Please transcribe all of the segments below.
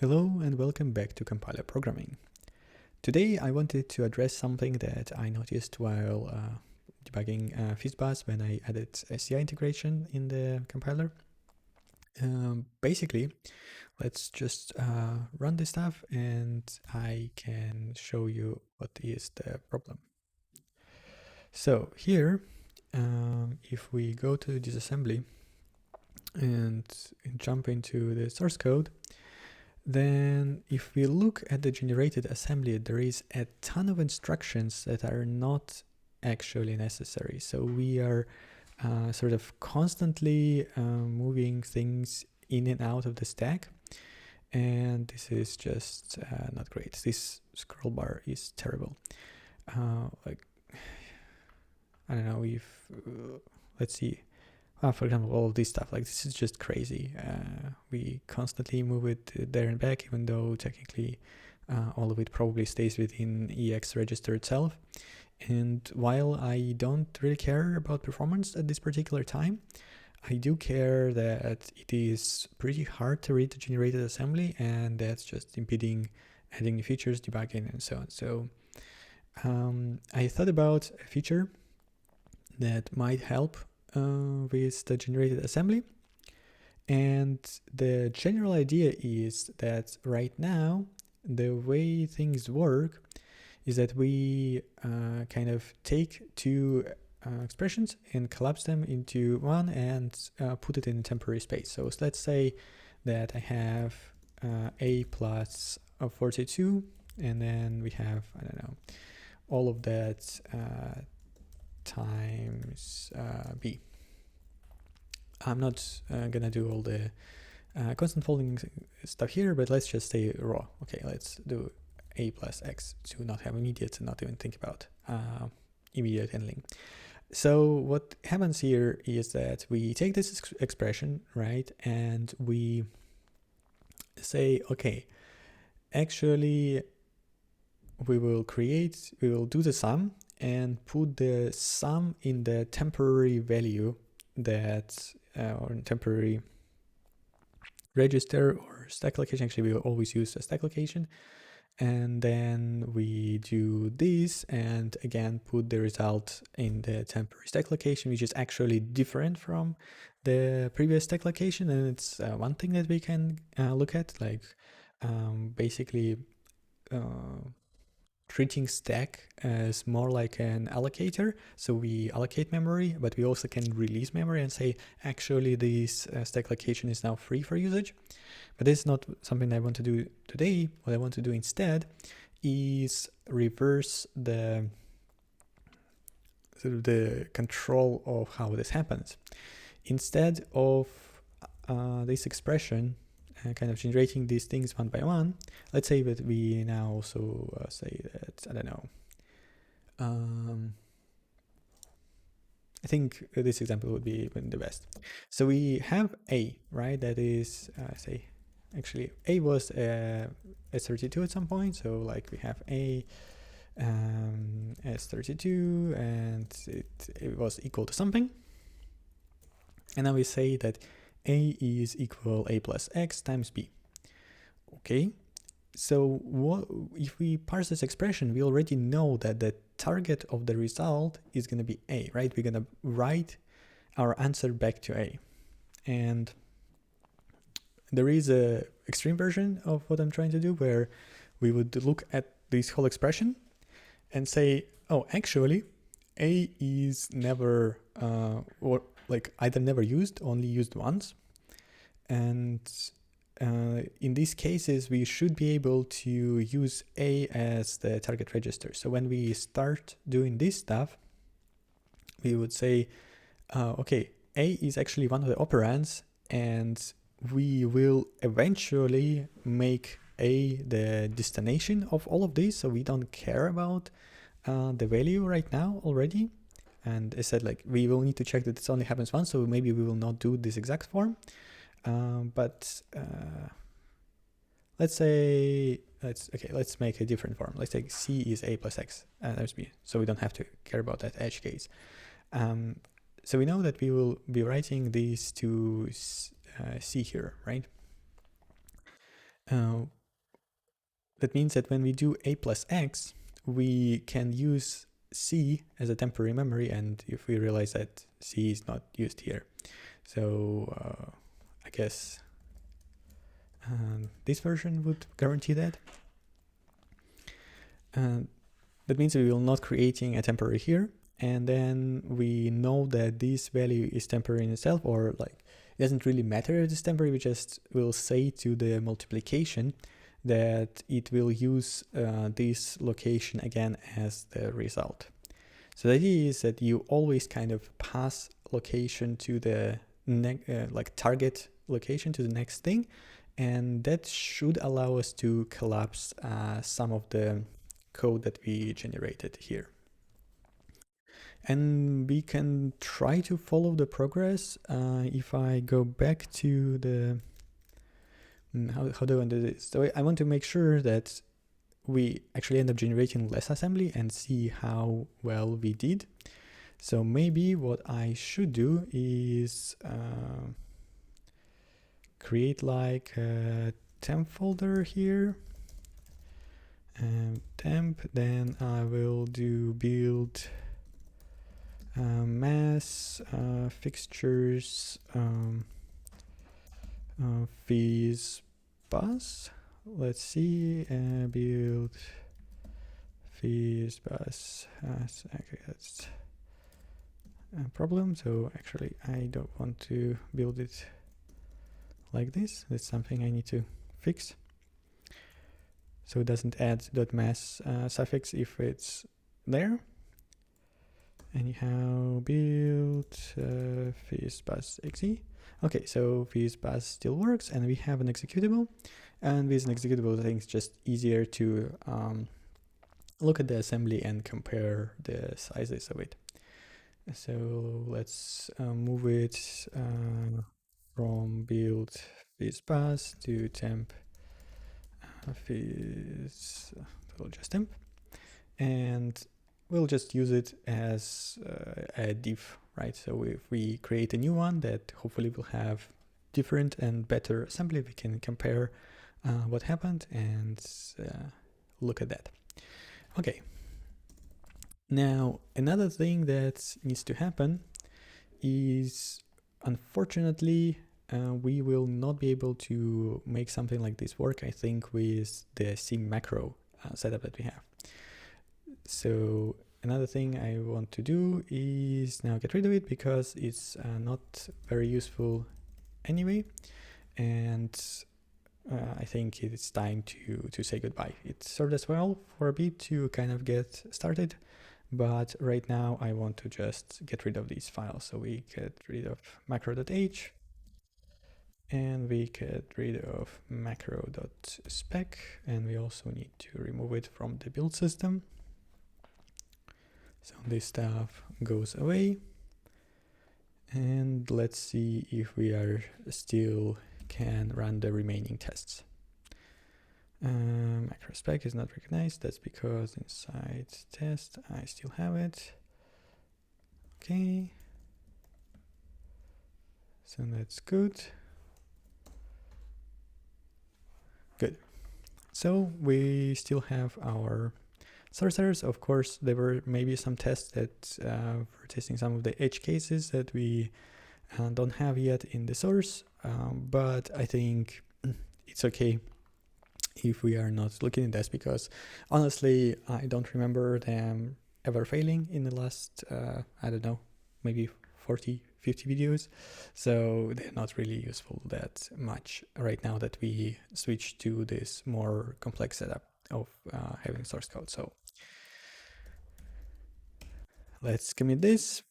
Hello and welcome back to Compiler Programming. Today I wanted to address something that I noticed while debugging FizzBuzz when I added SCI integration in the compiler. Basically, let's just run this stuff and I can show you what is the problem. So here, if we go to disassembly and jump into the source code, then if we look at the generated assembly, there is a ton of instructions that are not actually necessary. So we are sort of constantly moving things in and out of the stack. And this is just not great. This scroll bar is terrible. Like, I don't know if, let's see. For example, all of this stuff, like this is just crazy. We constantly move it there and back, even though technically all of it probably stays within EX register itself. And while I don't really care about performance at this particular time, I do care that it is pretty hard to read the generated assembly, and that's just impeding adding new features, debugging, and so on. So I thought about a feature that might help with the generated assembly. And the general idea is that right now, the way things work is that we kind of take two expressions and collapse them into one and put it in a temporary space. So let's say that I have a plus 42, and then we have, I don't know, all of that times b. I'm not gonna do all the constant folding stuff here, but let's just say raw. Okay, let's do a plus x to not have immediate and not even think about immediate handling. So what happens here is that we take this expression, right, and we say, okay, actually we will do the sum and put the sum in the temporary value that or temporary register or stack location. Actually, we will always use a stack location. And then we do this and again put the result in the temporary stack location, which is actually different from the previous stack location. And it's one thing that we can look at, like basically treating stack as more like an allocator. So we allocate memory, but we also can release memory and say, actually, this stack location is now free for usage. But this is not something I want to do today. What I want to do instead is reverse the sort of the control of how this happens. Instead of this expression kind of generating these things one by one, let's say that we now also say that, I don't know, I think this example would be the best. So we have A, right? That is, say, actually A was S32 at some point. So like we have A S32 and it was equal to something. And now we say that A is equal A plus X times B. Okay, so what if we parse this expression, we already know that the target of the result is going to be A, right? We're going to write our answer back to A. And there is a extreme version of what I'm trying to do where we would look at this whole expression and say, oh, actually, A is never, or like either never used, only used once. And in these cases, we should be able to use A as the target register. So when we start doing this stuff, we would say, okay, A is actually one of the operands, and we will eventually make A the destination of all of this. So we don't care about the value right now already. And I said, like, we will need to check that this only happens once. So maybe we will not do this exact form. But let's say, let's make a different form. Let's say C is A plus X times B. So we don't have to care about that edge case. So we know that we will be writing these to C here, right? that means that when we do a plus x, we can use c as a temporary memory, and if we realize that c is not used here. So I guess this version would guarantee that. That means we will not creating a temporary here, and then we know that this value is temporary in itself, or like it doesn't really matter if it's temporary. We just will say to the multiplication that it will use this location again as the result. So the idea is that you always kind of pass location to the like target location to the next thing, and that should allow us to collapse some of the code that we generated here. And we can try to follow the progress. If I go back to the how do I do this? So I want to make sure that we actually end up generating less assembly and see how well we did. So maybe what I should do is create like a temp folder here, temp, then I will do build mass fixtures fees bus. Let's see, build fees bus. Okay, that's a problem. So actually I don't want to build it like this. That's something I need to fix. So it doesn't add .mass suffix if it's there. Anyhow, build fees bus exe. Okay, so fees bus still works, and we have an executable. And with an executable, I think it's just easier to look at the assembly and compare the sizes of it. So let's move it from build fees bus to temp fees, we'll just temp, and we'll just use it as a div, right? So if we create a new one that hopefully will have different and better assembly, we can compare what happened and look at that. Okay. Now, another thing that needs to happen is, unfortunately, we will not be able to make something like this work, I think, with the C macro setup that we have. So another thing I want to do is now get rid of it because it's not very useful anyway. And I think it's time to say goodbye. It served us well for a bit to kind of get started, but right now I want to just get rid of these files. So we get rid of macro.h, and we get rid of macro.spec, and we also need to remove it from the build system. So this stuff goes away, and let's see if we are still can run the remaining tests. Macro spec is not recognized. That's because inside test I still have it. Okay, so that's good. Good. So we still have our sorcerers. Of course, there were maybe some tests that were testing some of the edge cases that we don't have yet in the source, but I think it's okay if we are not looking at this, because honestly, I don't remember them ever failing in the last, I don't know, maybe 40, 50 videos. So they're not really useful that much right now that we switch to this more complex setup of having source code. So let's commit this,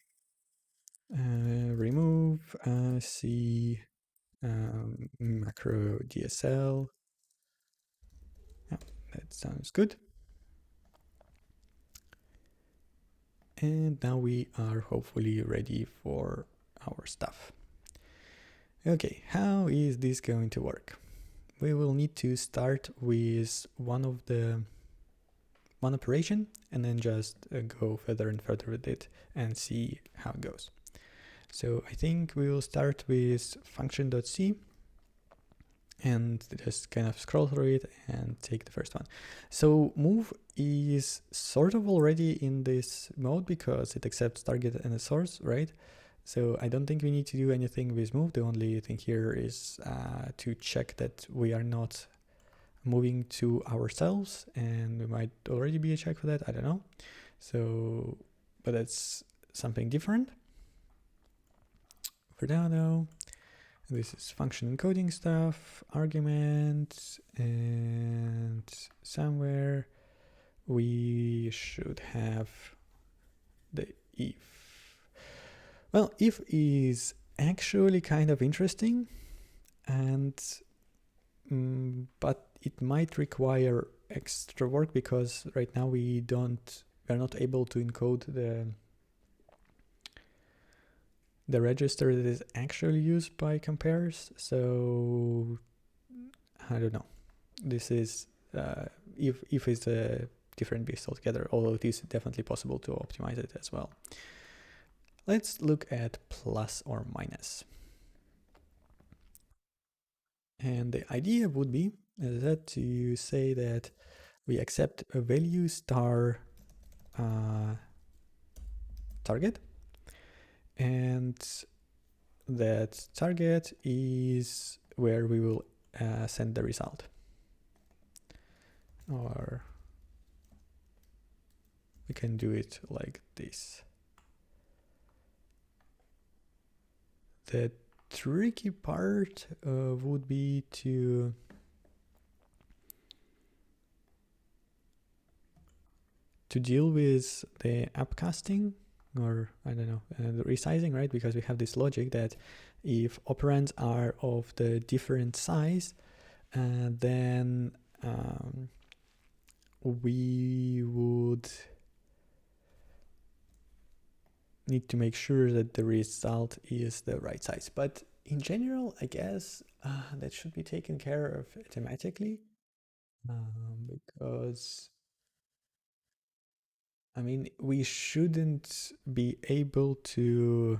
remove C macro DSL. Yeah, that sounds good. And now we are hopefully ready for our stuff. Okay, how is this going to work? We will need to start with one operation and then just go further and further with it and see how it goes. So I think we will start with function.c, and just kind of scroll through it and take the first one. So move is sort of already in this mode because it accepts target and a source, right? So I don't think we need to do anything with move. The only thing here is to check that we are not moving to ourselves, and we might already be a check for that, I don't know. So, but that's something different. For now though, this is function encoding stuff, argument, and somewhere we should have the if. Well, if is actually kind of interesting, and but it might require extra work because right now we're not able to encode the register that is actually used by compares. So I don't know. This is if it's a different beast altogether, although it is definitely possible to optimize it as well. Let's look at plus or minus. And the idea would be that to say that we accept a value star target, and that target is where we will send the result. Or we can do it like this. The tricky part would be to deal with the upcasting, or I don't know, the resizing, right? Because we have this logic that if operands are of the different size, then we would need to make sure that the result is the right size. But in general, I guess that should be taken care of automatically, because I mean, we shouldn't be able to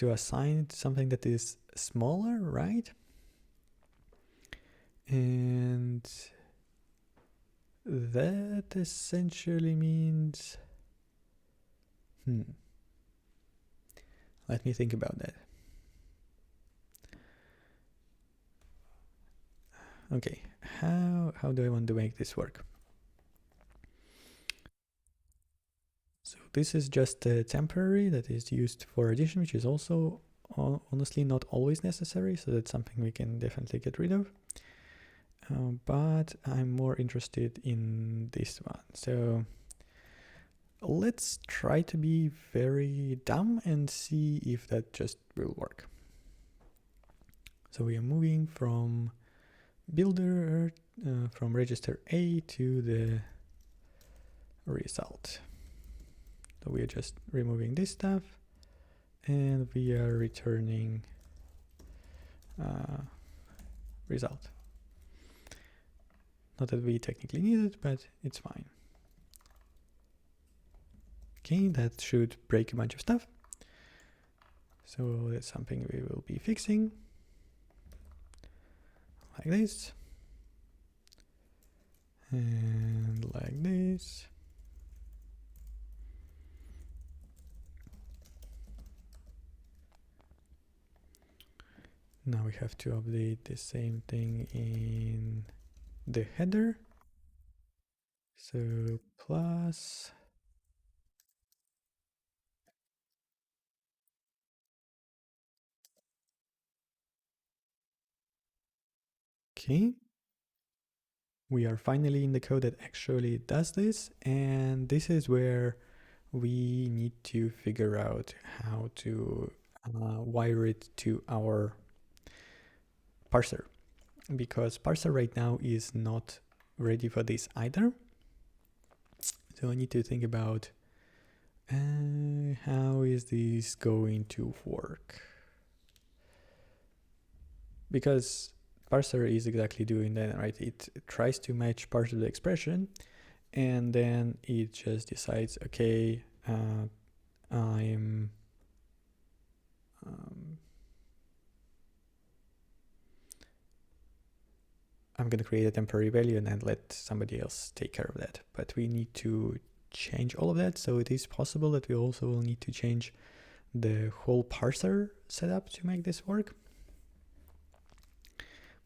assign something that is smaller, right? And that essentially means, let me think about that. Okay, how do I want to make this work? So this is just a temporary that is used for addition, which is also honestly not always necessary, so that's something we can definitely get rid of. But I'm more interested in this one. So let's try to be very dumb and see if that just will work. So we are moving from builder, from register A to the result. So we are just removing this stuff, and we are returning result. Not that we technically need it, but it's fine. Okay, that should break a bunch of stuff. So that's something we will be fixing. Like this. And like this. Now we have to update the same thing in the header. So plus. Okay. We are finally in the code that actually does this, and this is where we need to figure out how to wire it to our parser, because parser right now is not ready for this either. So I need to think about how is this going to work, because parser is exactly doing that, right? It tries to match part of the expression, and then it just decides, okay, I'm I'm going to create a temporary value and then let somebody else take care of that. But we need to change all of that. So it is possible that we also will need to change the whole parser setup to make this work.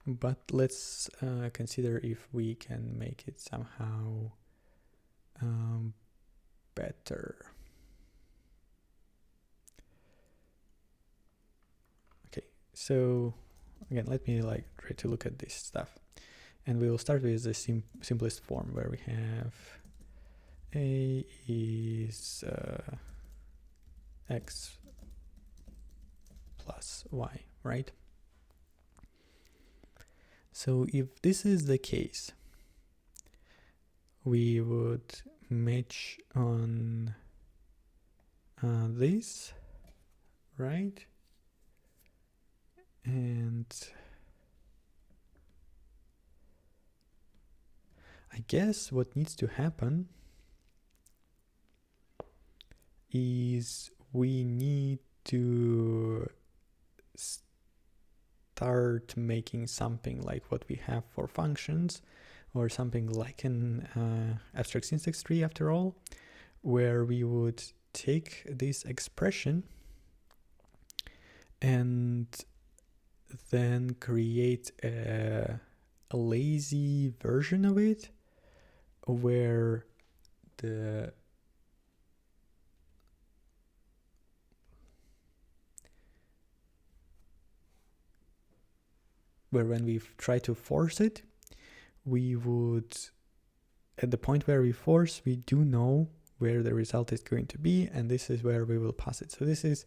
But let's consider if we can make it somehow better. Okay, so again, let me try to look at this stuff. And we will start with the simplest form where we have a is x plus y, right? So if this is the case, we would match on this, right? And I guess what needs to happen is we need to start making something like what we have for functions, or something like an abstract syntax tree after all, where we would take this expression and then create a lazy version of it where when we try to force it, we would, at the point where we force, we do know where the result is going to be, and this is where we will pass it. So this is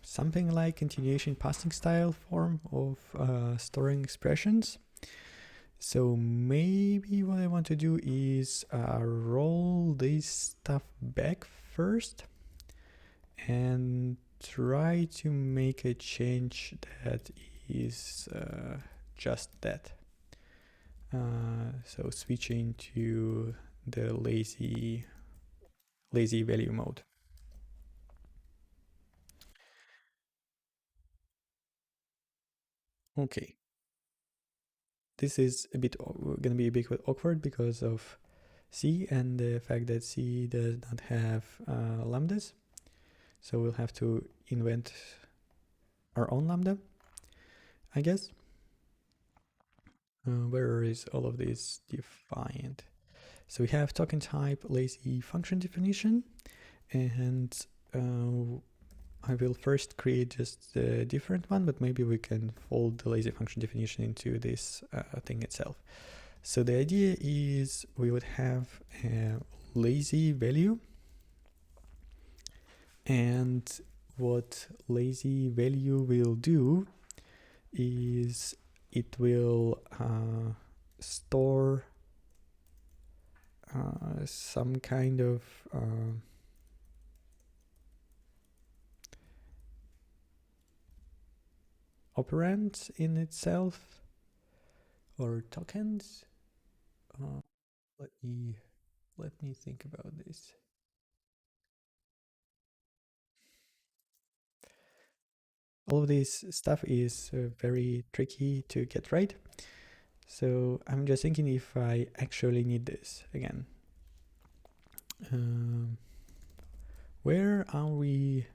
something like continuation passing style form of storing expressions. So maybe what I want to do is roll this stuff back first and try to make a change that is just that. So switching to the lazy value mode. Okay. This is going to be a bit awkward because of C and the fact that C does not have lambdas. So we'll have to invent our own lambda, I guess. Where is all of this defined? So we have token type lazy function definition, and I will first create just a different one, but maybe we can fold the lazy function definition into this thing itself. So the idea is we would have a lazy value, and what lazy value will do is it will store some kind of operands in itself, or tokens. Let me think about this. All of this stuff is very tricky to get right. So I'm just thinking if I actually need this again. Where are we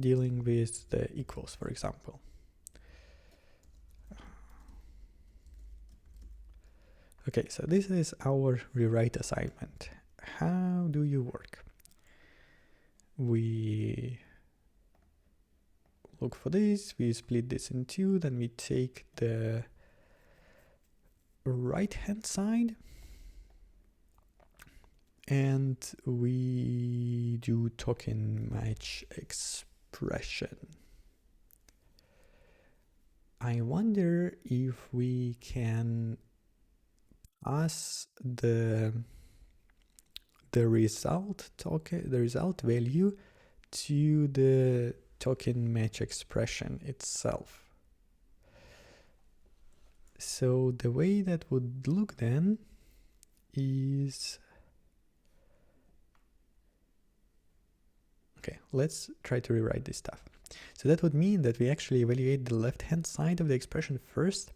dealing with the equals, for example? Okay, so this is our rewrite assignment. How do you work? We look for this, we split this in two, then we take the right hand side and we do token match expression. I wonder if we can pass the result token, the result value, to the token match expression itself. So the way that would look then is, Okay, let's try to rewrite this stuff. So that would mean that we actually evaluate the left-hand side of the expression first,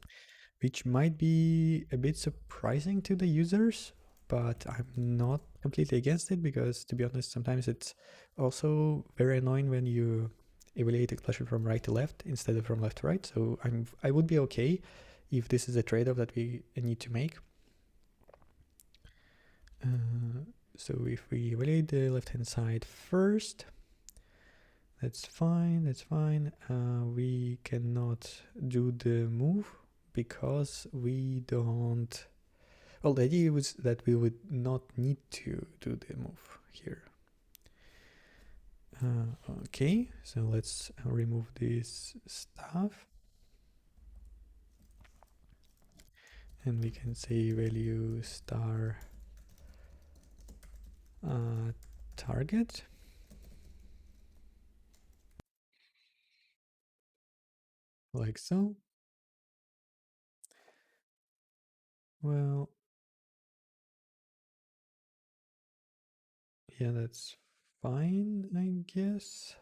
which might be a bit surprising to the users, but I'm not completely against it because, to be honest, sometimes it's also very annoying when you evaluate the expression from right to left instead of from left to right. So I would be okay if this is a trade-off that we need to make. So if we evaluate the left-hand side first, that's fine, that's fine. We cannot do the move because we don't... Well, the idea was that we would not need to do the move here. Okay, so let's remove this stuff. And we can say value star target. Like so. Well, yeah, that's fine, I guess.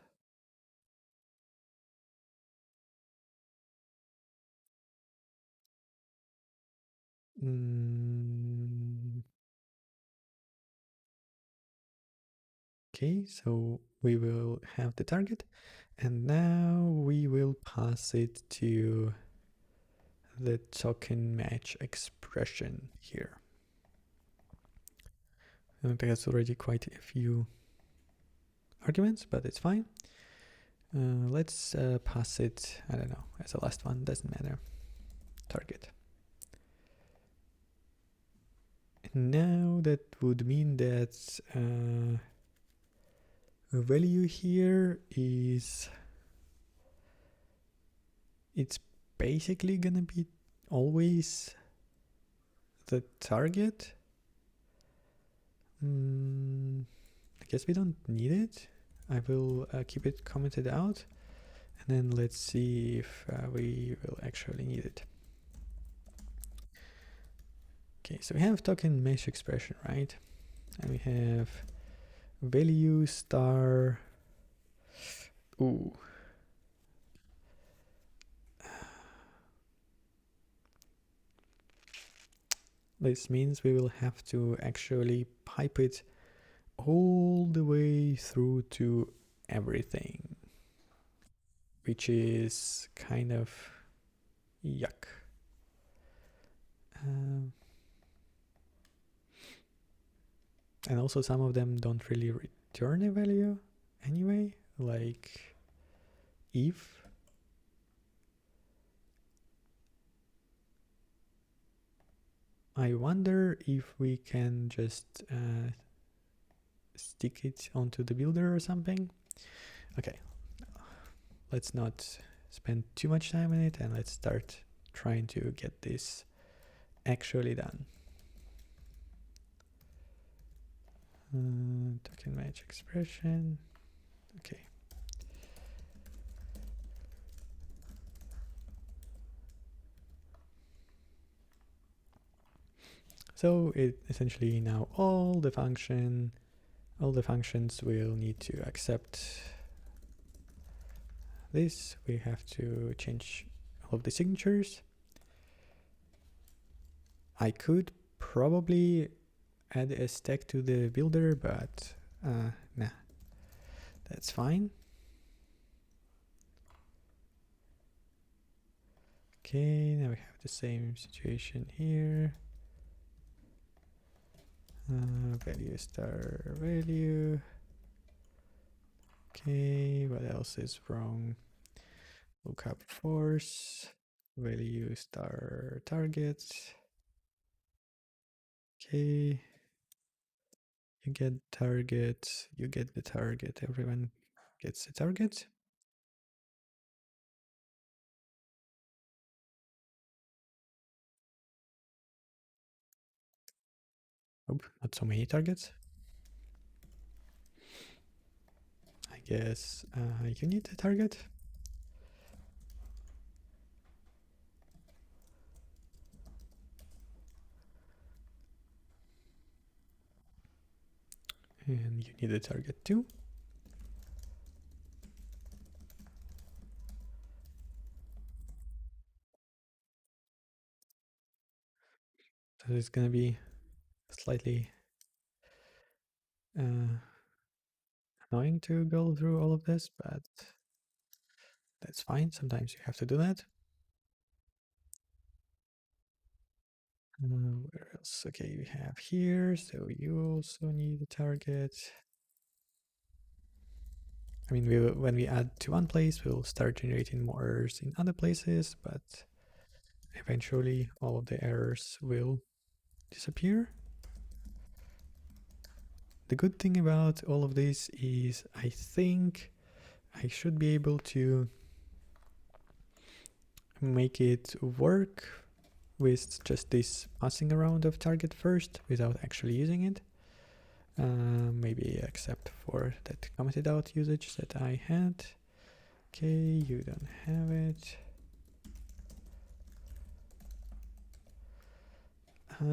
Okay, so we will have the target, and now we will pass it to the token match expression here. And that's already quite a few arguments, but it's fine. Let's pass it, I don't know, as a last one, doesn't matter. Target. And now that would mean that value here is... it's basically gonna be always the target. I guess we don't need it. I will keep it commented out, and then let's see if we will actually need it. Okay, so we have token mesh expression, right? And we have value star... Ooh. This means we will have to actually pipe it all the way through to everything, which is kind of yuck. And also some of them don't really return a value anyway, like if. I wonder if we can just stick it onto the builder or something. Okay, let's not spend too much time on it, and let's start trying to get this actually done. Token match expression. Okay. So it essentially now all the functions will need to accept this. We have to change all of the signatures. I could probably add a stack to the builder, but nah, that's fine. Okay, now we have the same situation here. Value star value. Okay, what else is wrong? Lookup force, value star target. Okay, you get target, you get the target, everyone gets the target. Oh, not so many targets. I guess you need the target. And you need a target too. So it's gonna be slightly uh, annoying to go through all of this, but that's fine. Sometimes you have to do that. Where else? Okay, we have here. So you also need a target. I mean, when we add to one place, we'll start generating more errors in other places, but eventually all of the errors will disappear. The good thing about all of this is I think I should be able to make it work with just this passing around of target first without actually using it. Maybe except for that commented out usage that I had. Okay, you don't have it.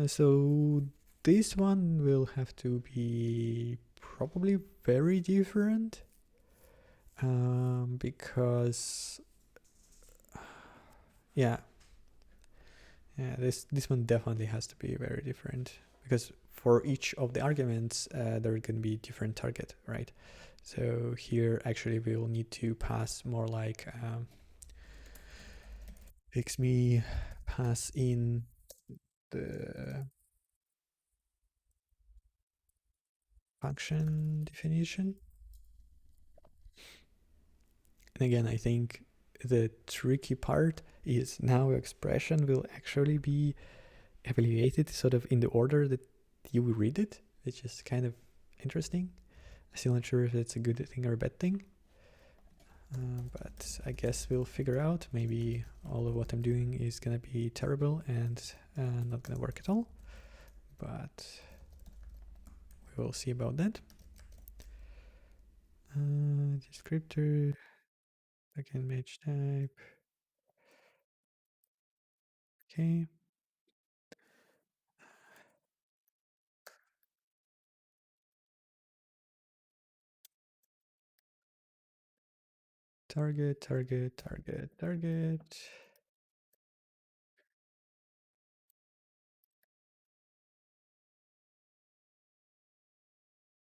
So this one will have to be probably very different because yeah, this one definitely has to be very different because for each of the arguments there can be different target, right? So here actually we will need to pass more like makes me pass in the function definition. And again, I think the tricky part is now expression will actually be evaluated sort of in the order that you read it, which is kind of interesting. I'm still not sure if it's a good thing or a bad thing. But I guess we'll figure out. Maybe all of what I'm doing is gonna be terrible and not gonna work at all. But we will see about that. Descriptor, backend match type. Okay. Target, target, target, target.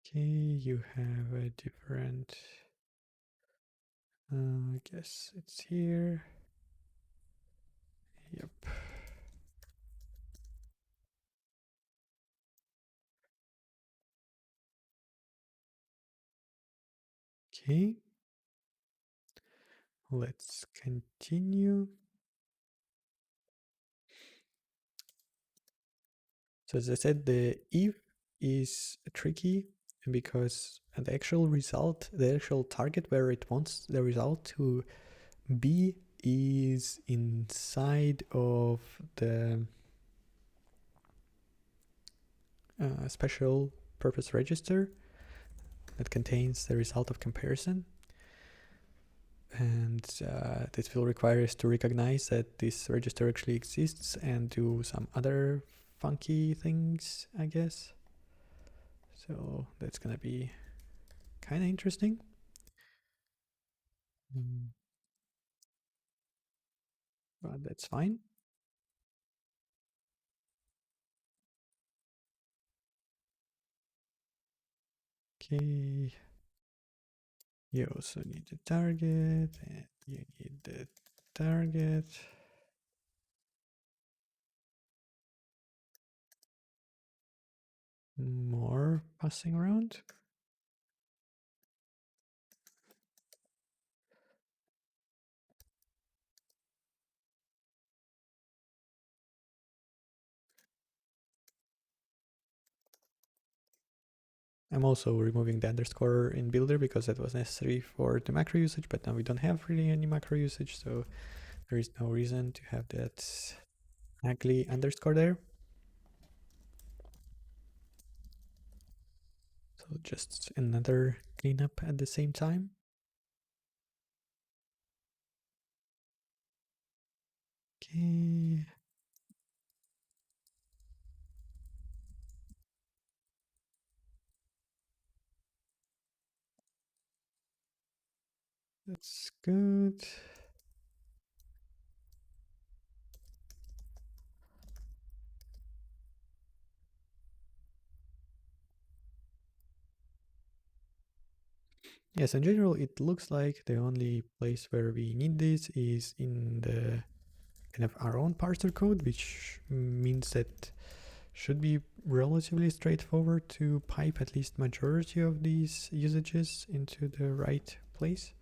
Okay, you have a different, I guess it's here. Yep. Okay. Let's continue. So as I said, the if is tricky because the actual result, the actual target where it wants the result to be is inside of the special purpose register that contains the result of comparison. And this will require us to recognize that this register actually exists and do some other funky things, I guess. So that's gonna be kind of interesting. But that's fine. Okay. You also need the target and you need the target. More passing around. I'm also removing the underscore in builder because that was necessary for the macro usage, but now we don't have really any macro usage, so there is no reason to have that ugly underscore there. So just another cleanup at the same time. Okay. That's good. Yes, in general, it looks like the only place where we need this is in the kind of our own parser code, which means that should be relatively straightforward to pipe at least majority of these usages into the right place.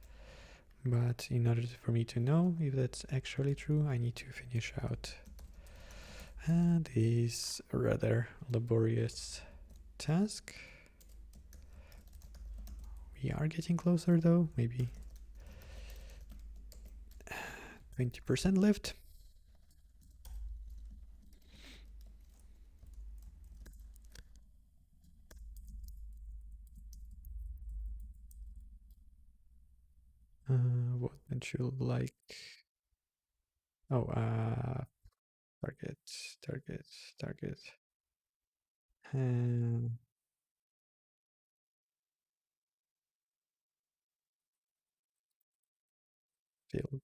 But in order for me to know if that's actually true, I need to finish out this rather laborious task. We are getting closer though, maybe 20% left. What would you like? Oh, target, target, target. Um, field.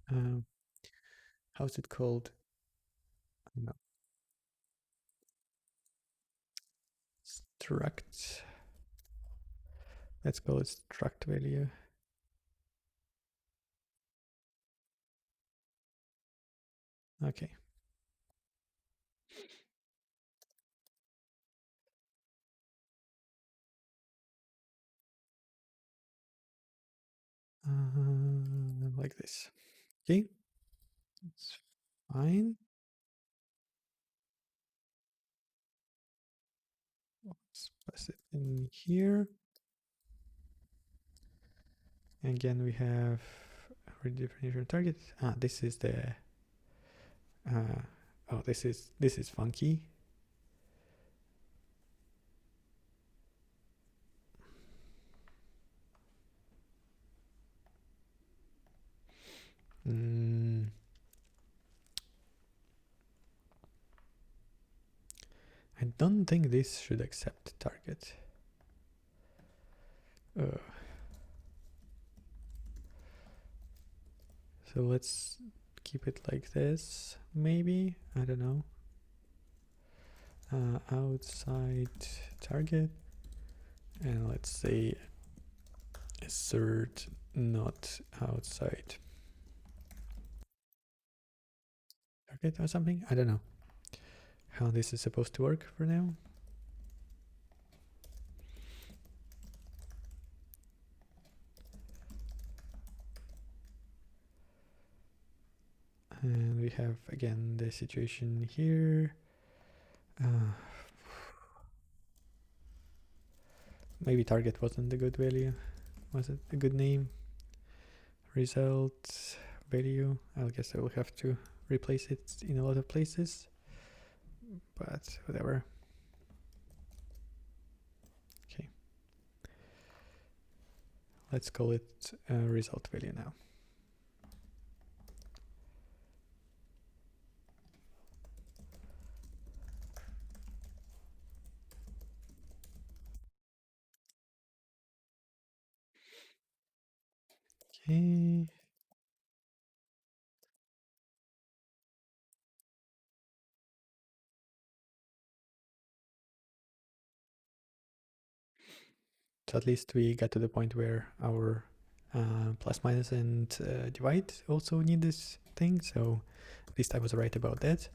Um, how's it called? No, struct. Let's call it struct value. Okay. Like this. Okay, it's fine. Let's pass it in here. Again, we have redefinition target. This is the. Oh, this is funky. I don't think this should accept target. So let's keep it like this, maybe. I don't know. Outside target, and let's say assert not outside target or something. I don't know how this is supposed to work for now. And we have again the situation here. Maybe target wasn't a good value. Was it a good name? Result value. I guess I will have to replace it in a lot of places, but whatever. Okay. Let's call it result value now. Okay. So at least we got to the point where our plus minus and divide also need this thing. So at least I was right about that.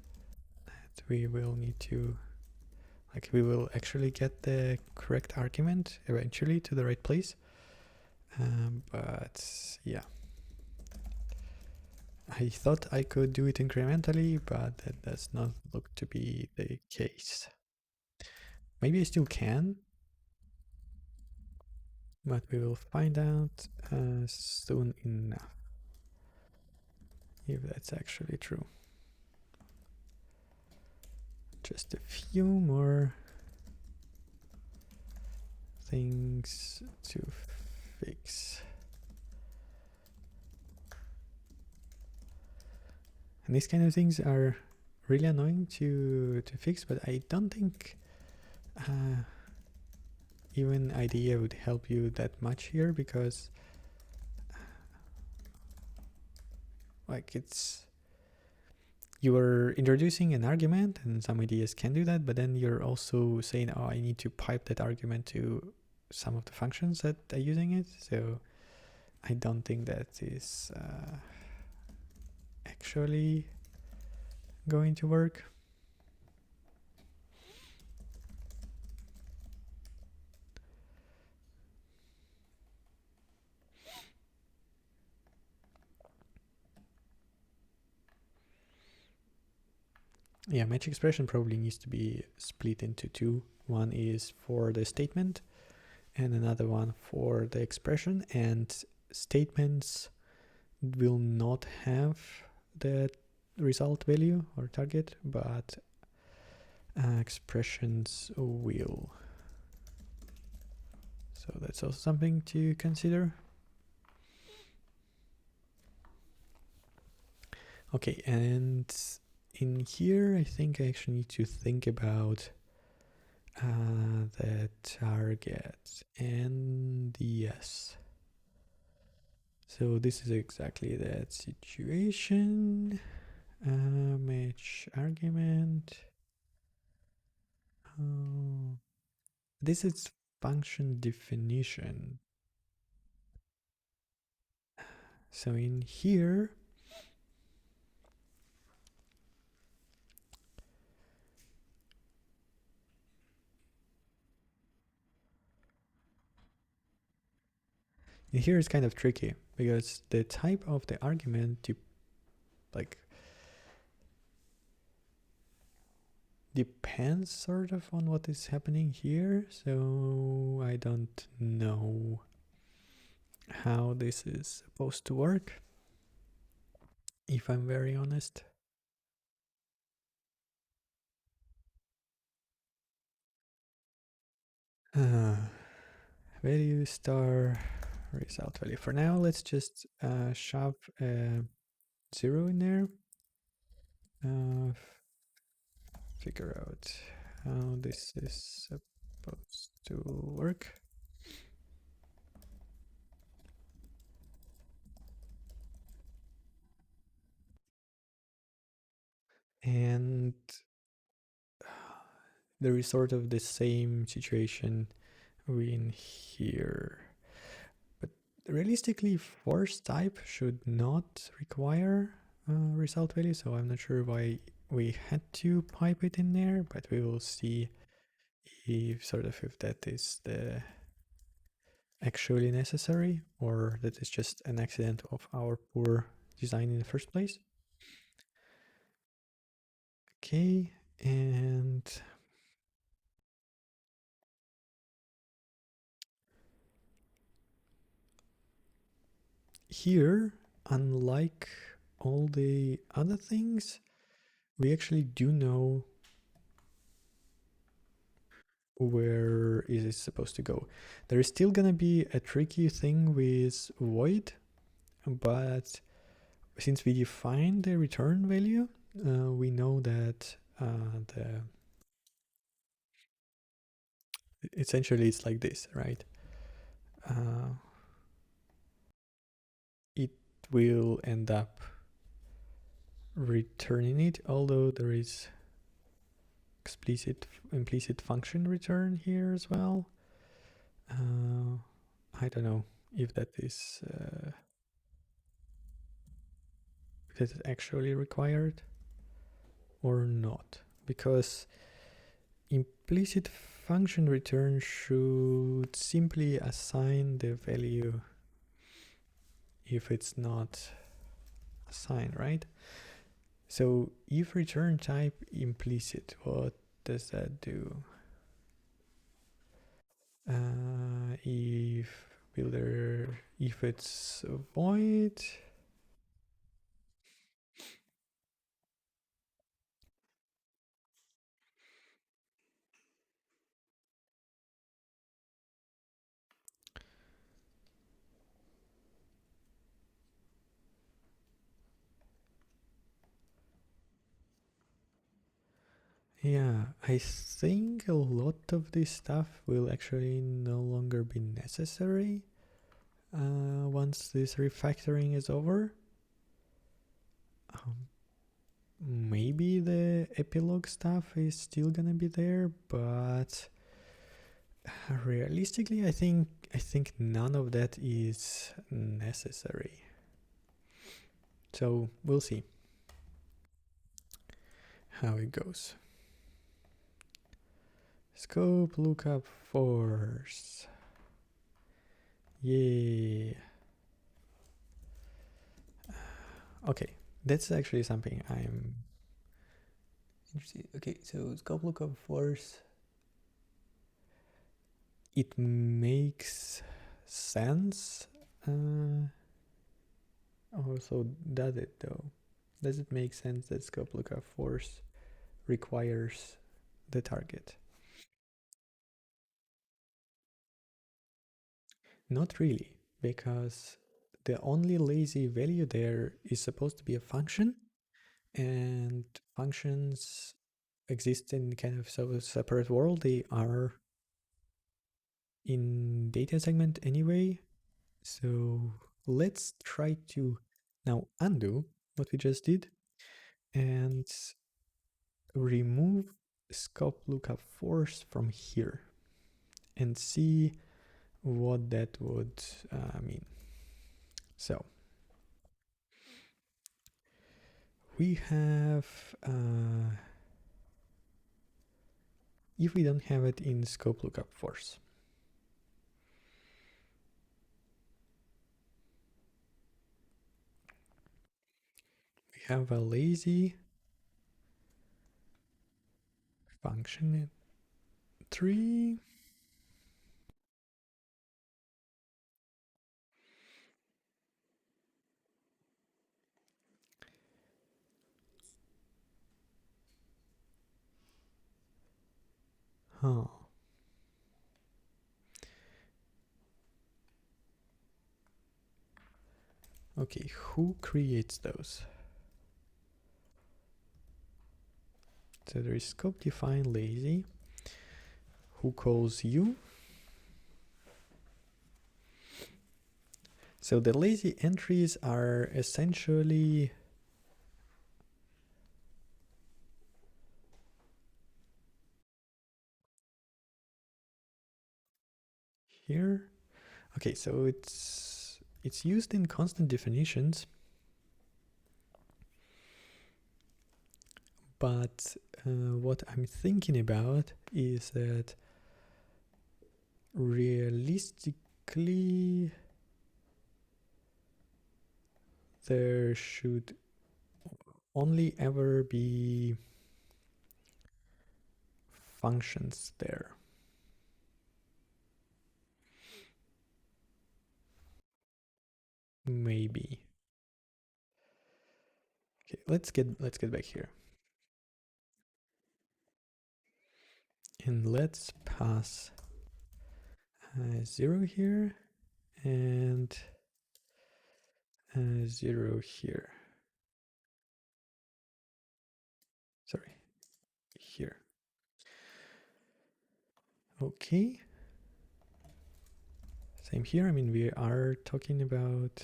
That we will need to, like, we will actually get the correct argument eventually to the right place. But yeah, I thought I could do it incrementally, but that does not look to be the case. Maybe I still can, but we will find out soon enough if that's actually true. Just a few more things to fix. And these kind of things are really annoying to fix, but I don't think even IDEA would help you that much here, because like it's you are introducing an argument, and some IDEs can do that, but then you're also saying, oh, I need to pipe that argument to some of the functions that are using it. So I don't think that is actually going to work. Yeah, match expression probably needs to be split into two. One is for the statement and another one for the expression, and statements will not have the result value or target, but expressions will. So that's also something to consider. Okay, and in here I think I actually need to think about the target and yes. So this is exactly that situation. Match argument. This is function definition. So in here, it's kind of tricky because the type of the argument like depends sort of on what is happening here. So I don't know how this is supposed to work, if I'm very honest. Value star result value. For now, let's just shove a 0 in there. Figure out how this is supposed to work. And there is sort of the same situation in here. But realistically, force type should not require result value, so I'm not sure why we had to pipe it in there, but we will see if that is the actually necessary or that is just an accident of our poor design in the first place. Okay, and here, unlike all the other things, we actually do know where is it supposed to go. There is still gonna be a tricky thing with void, but since we define the return value, we know that essentially it's like this, right? It will end up returning it, although there is implicit function return here as well. I don't know if that is actually required or not, because implicit function return should simply assign the value if it's not assigned, right? So if return type implicit, what does that do? If it's void, yeah, I think a lot of this stuff will actually no longer be necessary once this refactoring is over. maybe the epilogue stuff is still gonna be there, but realistically, I think none of that is necessary. So we'll see how it goes. Scope lookup force. Yeah. Okay, that's actually something I'm interested. Okay, so scope lookup force. It makes sense. Also, does it though? Does it make sense that scope lookup force requires the target? Not really, because the only lazy value there is supposed to be a function, and functions exist in kind of a separate world. They are in data segment anyway. So let's try to now undo what we just did and remove scope lookup force from here and see what that would mean. So we have, if we don't have it in scope lookup force, we have a lazy function tree. Huh. Okay, who creates those? So there is scope define lazy. Who calls you? So the lazy entries are essentially here. Okay, so it's used in constant definitions, but what I'm thinking about is that realistically there should only ever be functions there. Maybe. Okay, let's get back here. And let's pass 0 here and 0 here. Sorry, here. Okay. Same here. I mean, we are talking about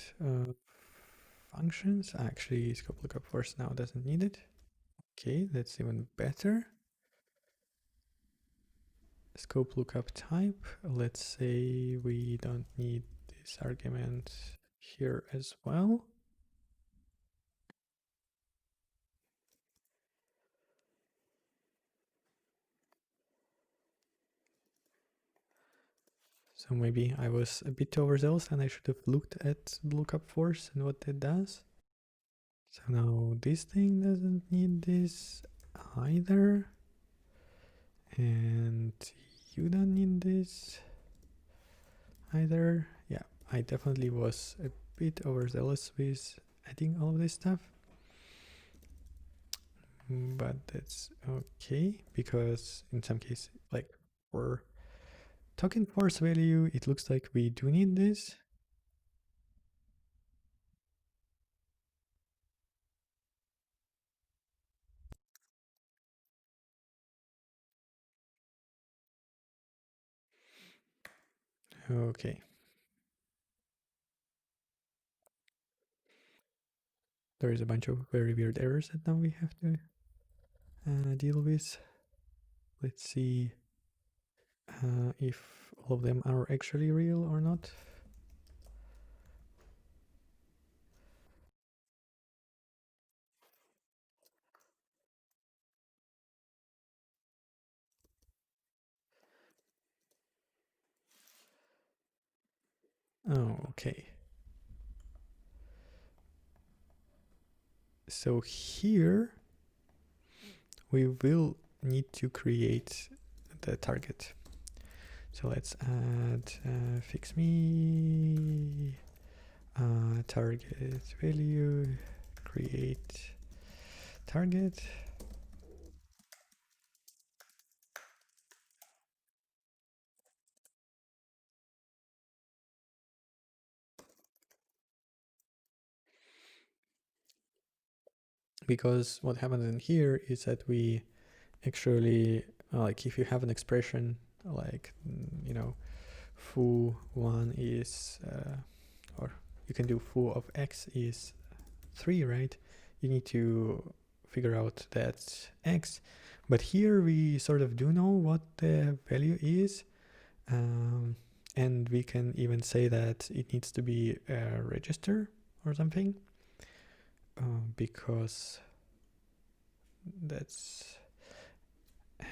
functions. Actually, scope lookup force now doesn't need it. Okay, that's even better. Scope lookup type. Let's say we don't need this argument here as well. So maybe I was a bit overzealous and I should have looked at the lookup force and what it does. So now this thing doesn't need this either. And you don't need this either. Yeah, I definitely was a bit overzealous with adding all of this stuff. But that's okay, because in some cases, like for token force value, it looks like we do need this. Okay. there is a bunch of very weird errors that now we have to deal with. Let's see if all of them are actually real or not. Oh, okay. So here we will need to create the target. So let's add fix me target value, create target. Because what happens in here is that we actually, like if you have an expression like, you know, foo1 is, or you can do foo of x is 3, right? You need to figure out that x. But here we sort of do know what the value is. And we can even say that it needs to be a register or something. Because that's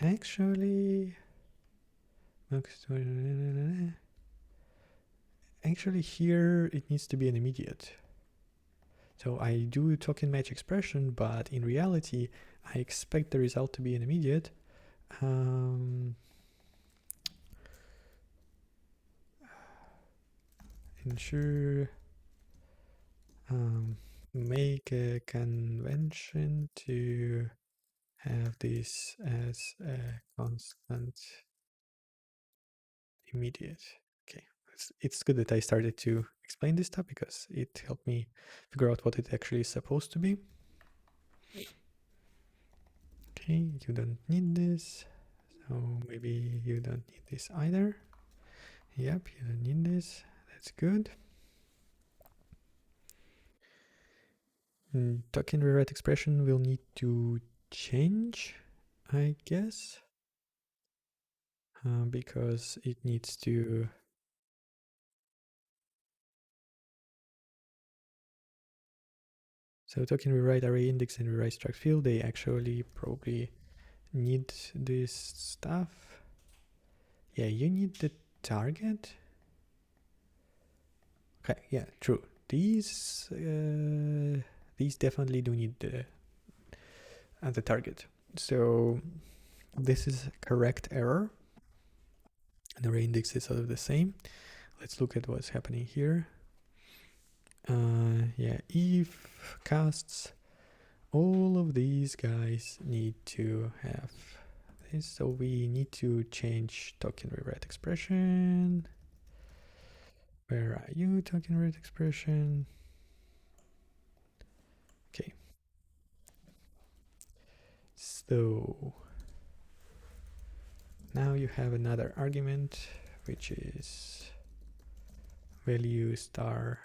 actually here it needs to be an immediate. So I do token match expression, but in reality I expect the result to be an immediate. Ensure make a convention to have this as a constant immediate. Okay, it's good that I started to explain this stuff because it helped me figure out what it actually is supposed to be. Okay, you don't need this, so maybe you don't need this either. Yep, you don't need this. That's good. Token rewrite expression will need to change, I guess, because it needs to. So token rewrite array index and rewrite struct field, they actually probably need this stuff. Yeah, you need the target. Okay, yeah, true. These definitely do need the target. So this is a correct error. And array index is sort of the same. Let's look at what's happening here. Yeah, if casts, all of these guys need to have this. So we need to change token rewrite expression. Where are you, token rewrite expression? Okay. So now you have another argument, which is value star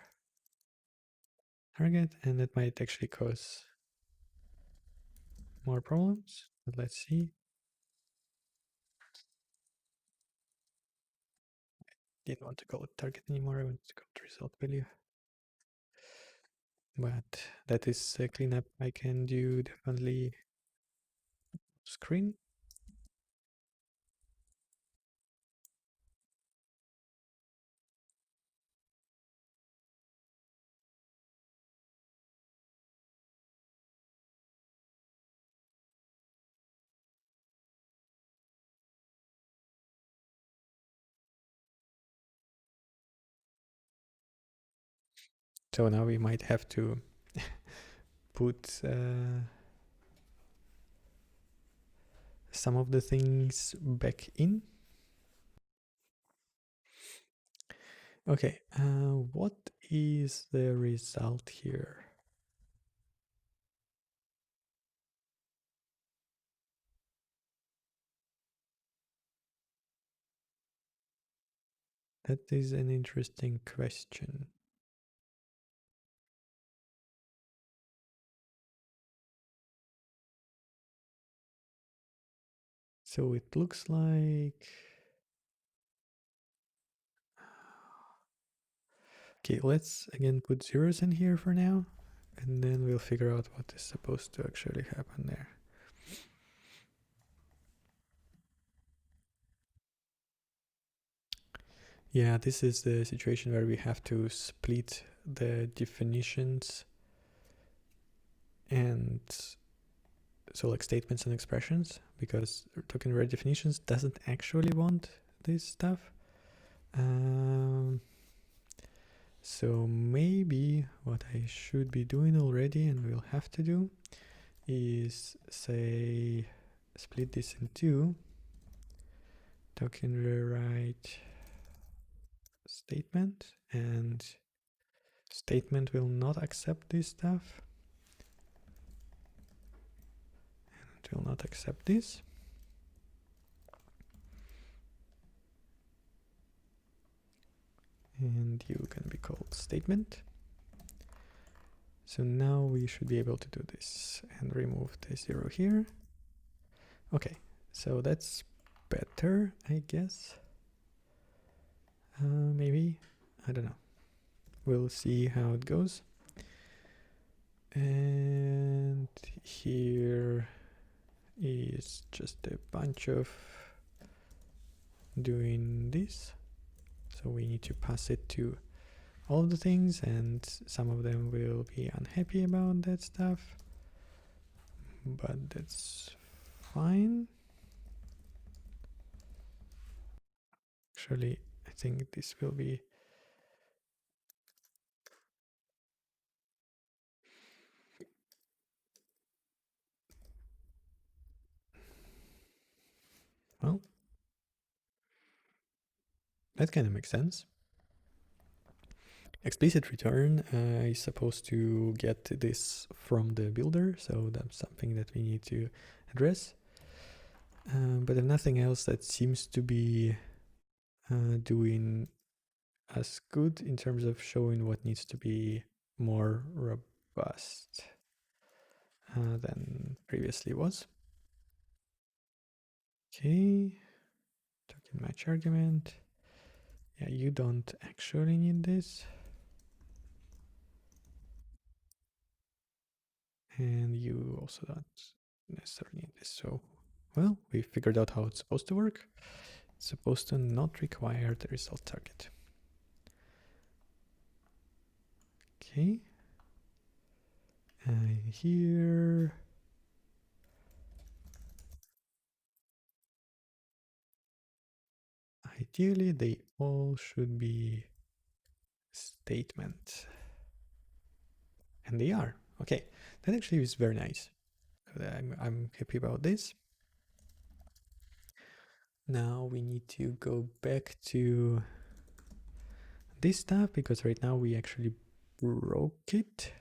target, and that might actually cause more problems. But let's see. Didn't want to call it target anymore. I want to call it result value. But that is a cleanup I can do definitely screen. So now we might have to put some of the things back in. Okay, what is the result here? That is an interesting question. So it looks like, okay, let's again put zeros in here for now, and then we'll figure out what is supposed to actually happen there. Yeah, this is the situation where we have to split the definitions, and so like statements and expressions, because token array definitions doesn't actually want this stuff. So maybe what I should be doing already, and we'll have to do, is say split this in two. Token rewrite statement, and statement will not accept this stuff, and it will not accept this. And you can be called statement. So now we should be able to do this and remove the zero here. Okay, so that's better, I guess. Maybe, I don't know. We'll see how it goes. And here is just a bunch of doing this. So we need to pass it to all of the things, and some of them will be unhappy about that stuff, but that's fine. Actually, I think this will be well, that kind of makes sense. Explicit return is supposed to get this from the builder, so that's something that we need to address. But if nothing else, that seems to be doing as good in terms of showing what needs to be more robust than previously was. Okay, token match argument. Yeah, you don't actually need this. And you also don't necessarily need this. So, well, we figured out how it's supposed to work. It's supposed to not require the result target. Okay. And here, ideally, they all should be statement. And they are. Okay, that actually is very nice. I'm happy about this. Now we need to go back to this stuff, because right now we actually broke it.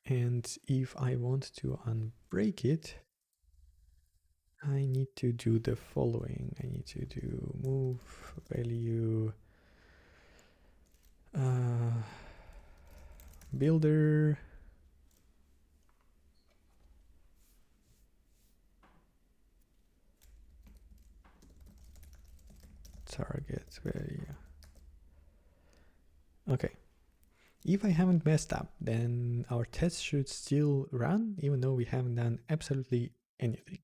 And if I want to unbreak it, I need to do the following. I need to do move value builder target value. Okay. If I haven't messed up, then our test should still run, even though we haven't done absolutely anything.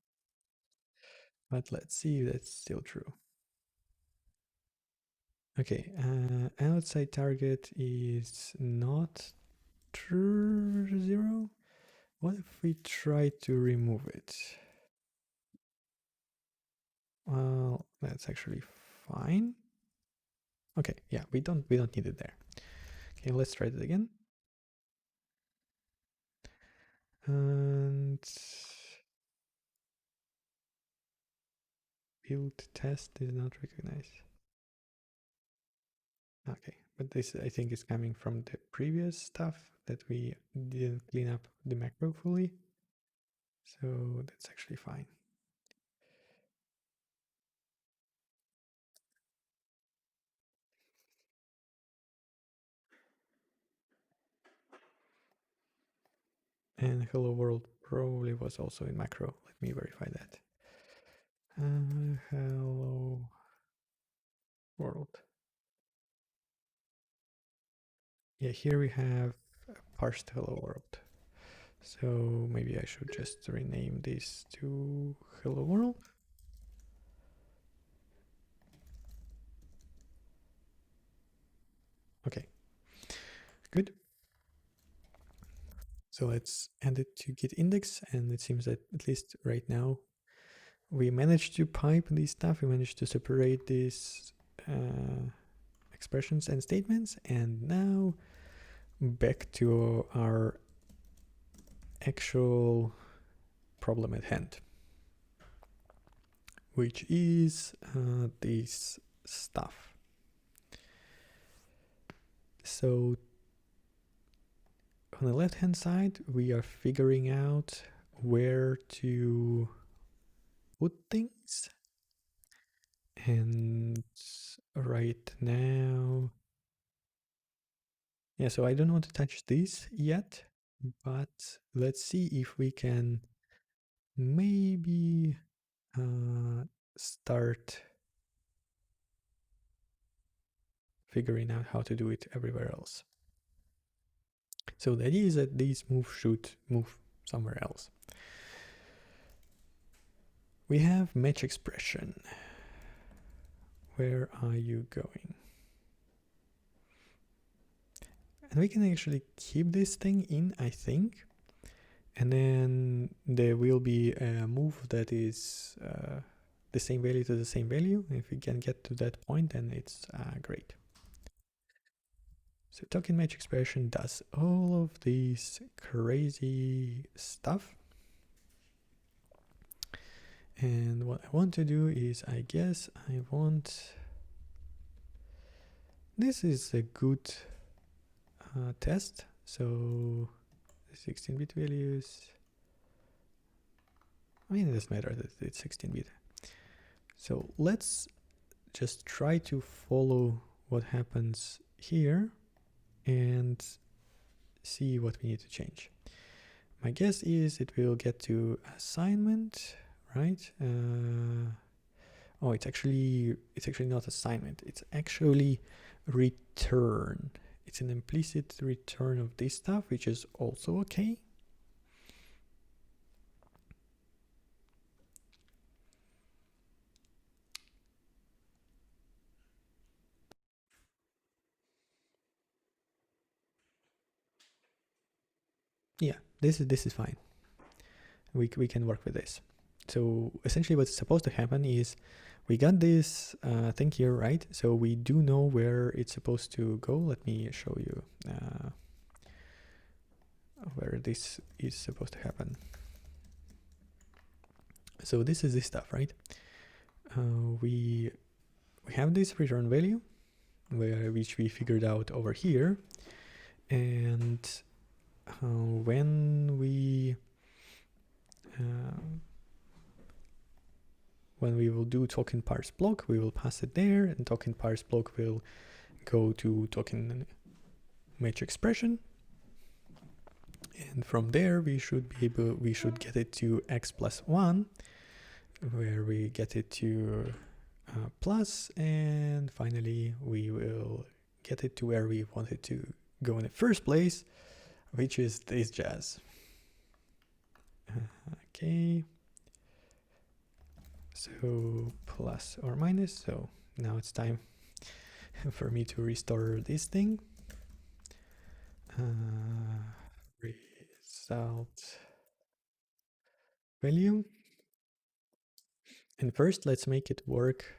But let's see if that's still true. Okay, outside target is not true 0. What if we try to remove it? Well, that's actually fine. Okay, yeah, we don't need it there. Okay, let's try it again. And build test is not recognized. Okay, but this I think is coming from the previous stuff that we didn't clean up the macro fully. So that's actually fine. And hello world probably was also in macro. Let me verify that. Hello world. Yeah, here we have parsed hello world. So maybe I should just rename this to hello world. Okay, good. So let's add it to git index, and it seems that at least right now we managed to pipe this stuff. We managed to separate these expressions and statements, and now back to our actual problem at hand, which is this stuff. So on the left hand side, we are figuring out where to put things, and right now, yeah, so I don't want to touch this yet, but let's see if we can maybe start figuring out how to do it everywhere else. So the idea is that these moves should move somewhere else. We have match expression. Where are you going? And we can actually keep this thing in, I think. And then there will be a move that is the same value to the same value. If we can get to that point, then it's great. So token match expression does all of this crazy stuff. And what I want to do is, I guess I want, this is a good test. So 16-bit values, I mean, it doesn't matter that it's 16-bit. So let's just try to follow what happens here and see what we need to change. My guess is it will get to assignment, right? Oh, it's actually not assignment. It's actually return. It's an implicit return of this stuff, which is also okay. Yeah, this is fine. We can work with this. So essentially what's supposed to happen is we got this thing here, right? So we do know where it's supposed to go. Let me show you where this is supposed to happen. So this is this stuff, right? We have this return value which we figured out over here, and when we will do token parse block, we will pass it there, and token parse block will go to token match expression, and from there we should get it to x plus 1, where we get it to plus, and finally we will get it to where we want it to go in the first place, which is this jazz. Okay, so plus or minus. So now it's time for me to restore this thing. Result value. And first, let's make it work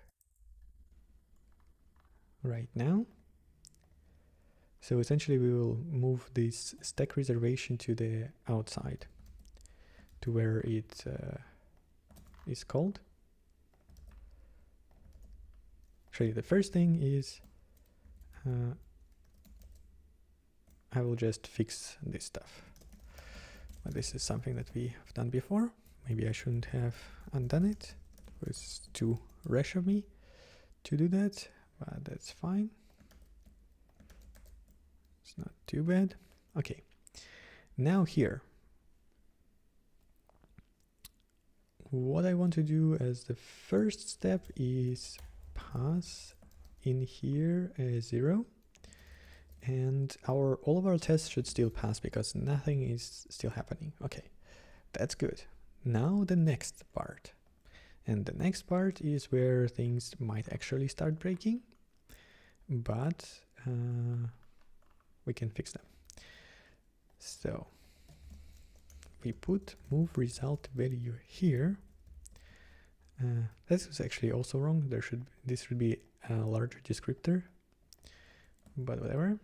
right now. So essentially, we will move this stack reservation to the outside, to where it is called. Actually, the first thing is I will just fix this stuff. But this is something that we have done before. Maybe I shouldn't have undone it. It was too rash of me to do that, but that's fine. It's not too bad. Okay, now here what I want to do as the first step is pass in here a 0, and all of our tests should still pass because nothing is still happening. Okay, that's good. Now the next part. And the next part is where things might actually start breaking, but we can fix them. So we put move result value here. This is actually also wrong. This should be a larger descriptor, but whatever.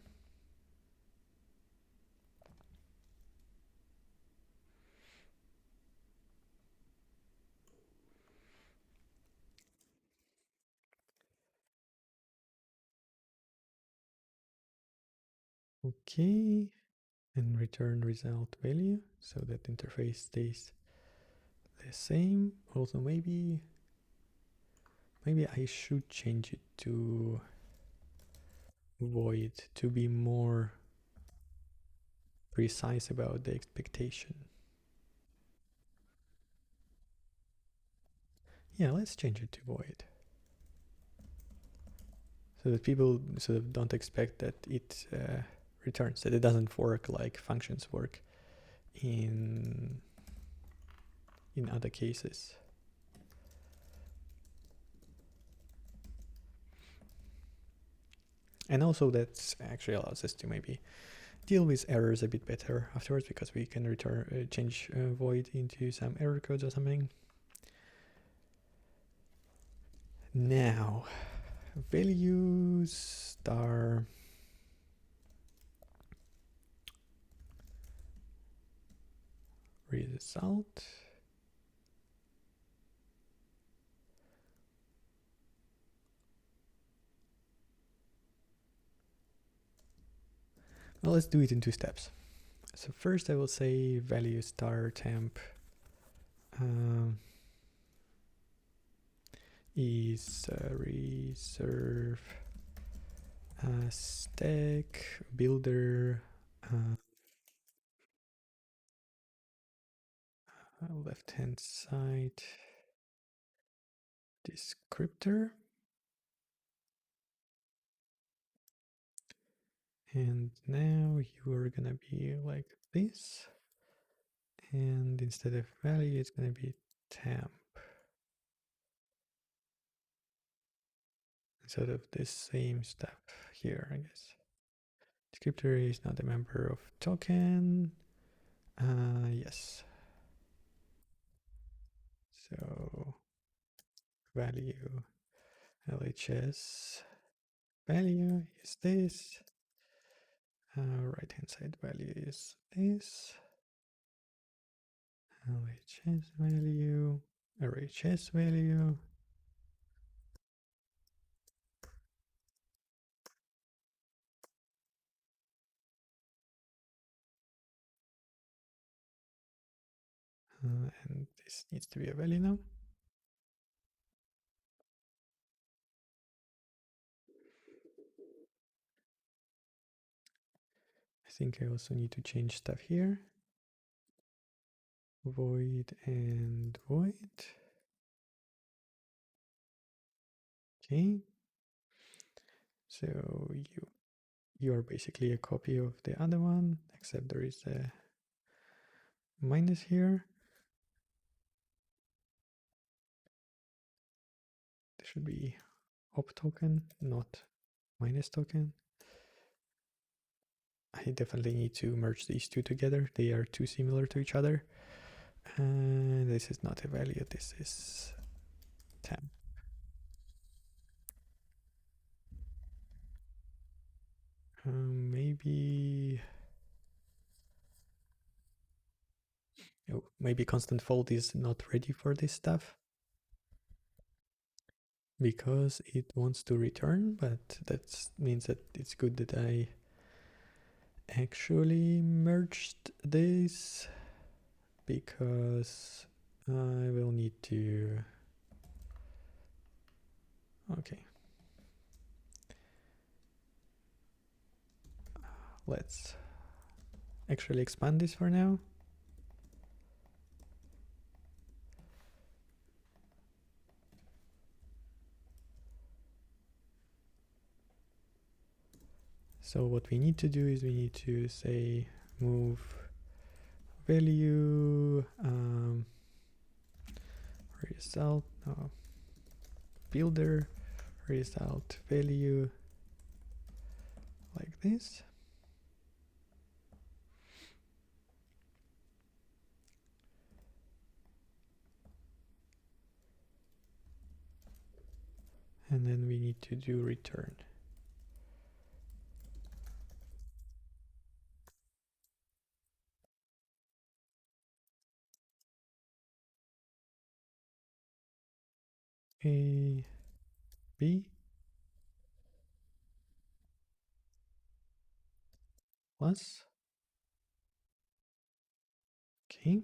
Okay, and return result value so that interface stays the same. Also, maybe I should change it to void to be more precise about the expectation. Yeah, let's change it to void so that people sort of don't expect that it returns, that it doesn't work like functions work in other cases. And also that actually allows us to maybe deal with errors a bit better afterwards, because we can return change void into some error codes or something. Now values star result. Well, let's do it in 2 steps. So first I will say value star temp is reserve stack builder left hand side descriptor, and now you are gonna be like this, and instead of value it's gonna be temp, sort of this same step here, I guess. Descriptor is not a member of token. Yes. So value LHS value is this. Right hand side value is this. LHS value, RHS value. And this needs to be a value now. I think I also need to change stuff here. Void and void. Okay. So you are basically a copy of the other one, except there is a minus here. There should be op token, not minus token. I definitely need to merge these two together. They are too similar to each other. And this is not a value, this is temp. Maybe maybe constant fold is not ready for this stuff because it wants to return, but that means that it's good that I actually merged this, because I will need to. Okay, let's actually expand this for now. So what we need to do is we need to say move value result builder result value like this. And then we need to do return. A, B, plus, okay.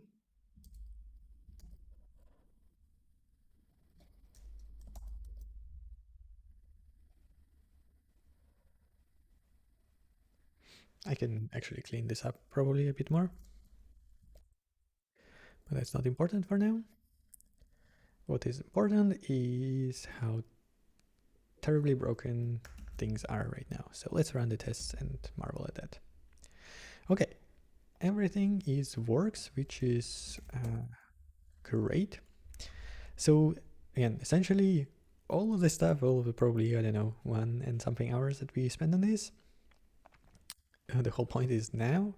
I can actually clean this up probably a bit more, but that's not important for now. What is important is how terribly broken things are right now. So let's run the tests and marvel at that. Okay, everything works, which is great. So again, essentially all of the stuff, all of the probably, I don't know, 1 and something hours that we spend on this, the whole point is now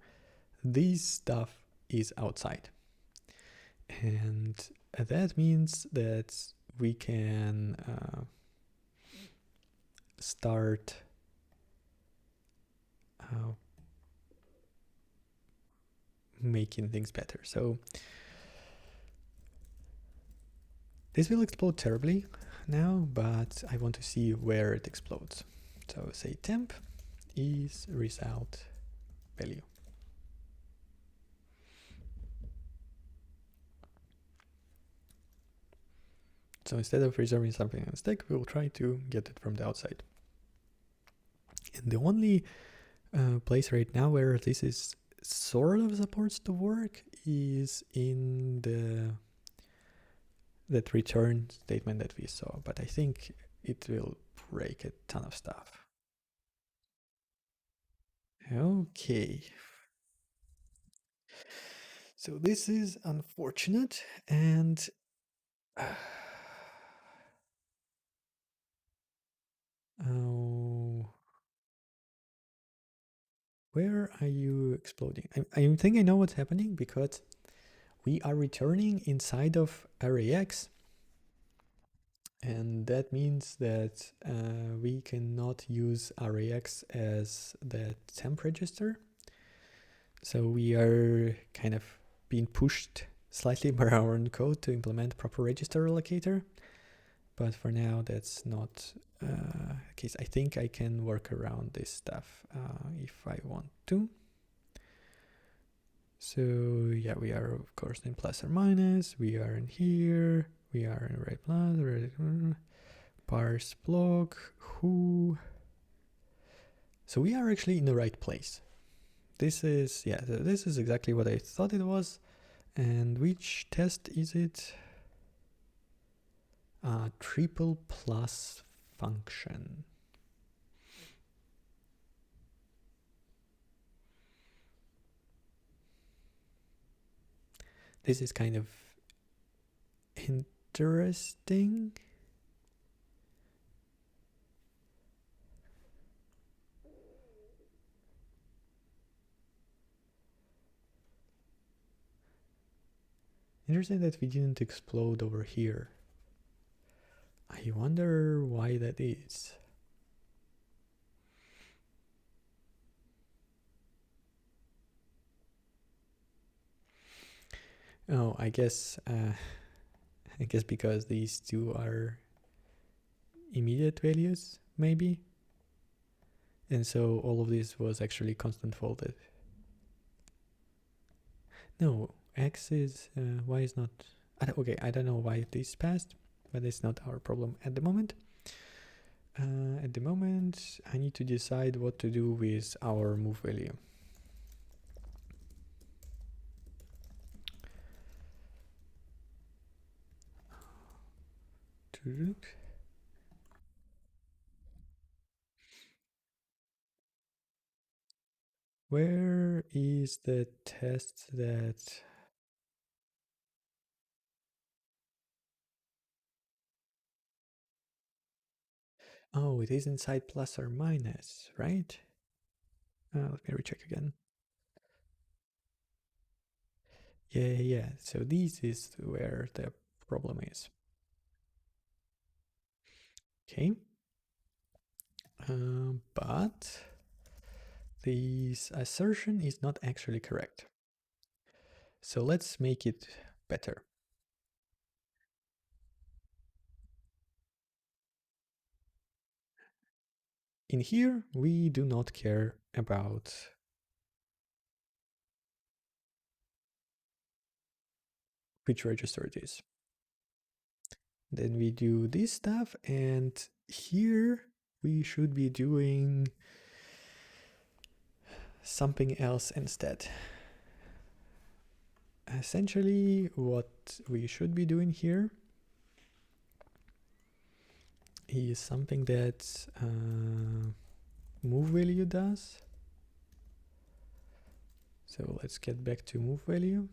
this stuff is outside. And that means that we can start making things better. So this will explode terribly now, but I want to see where it explodes. So say temp is result value. So instead of reserving something on stack, we'll try to get it from the outside. And the only place right now where this is sort of supports to work is in that return statement that we saw, but I think it will break a ton of stuff. Okay. So this is unfortunate, and oh, where are you exploding? I think I know what's happening because we are returning inside of array_x, and that means that we cannot use array_x as the temp register. So we are kind of being pushed slightly by our own code to implement proper register allocator. But for now, that's not the case. I think I can work around this stuff if I want to. So yeah, we are of course in plus or minus. We are in here. We are in right plus, right, parse block, who. So we are actually in the right place. This is, yeah, this is exactly what I thought it was. And which test is it? Triple plus function. This is kind of interesting. Interesting that we didn't explode over here. I wonder why that is. Oh, I guess because these two are immediate values, maybe. And so all of this was actually constant folded. No, x is, y is not. Okay, I don't know why this passed, but it's not our problem at the moment. At the moment, I need to decide what to do with our move value. where is the test that... Oh, it is inside plus or minus, right? Let me recheck again. Yeah. So this is where the problem is. Okay. But this assertion is not actually correct. So let's make it better. In here, we do not care about which register it is. Then we do this stuff, and here we should be doing something else instead. Essentially, what we should be doing here is something that move value does. So let's get back to move value.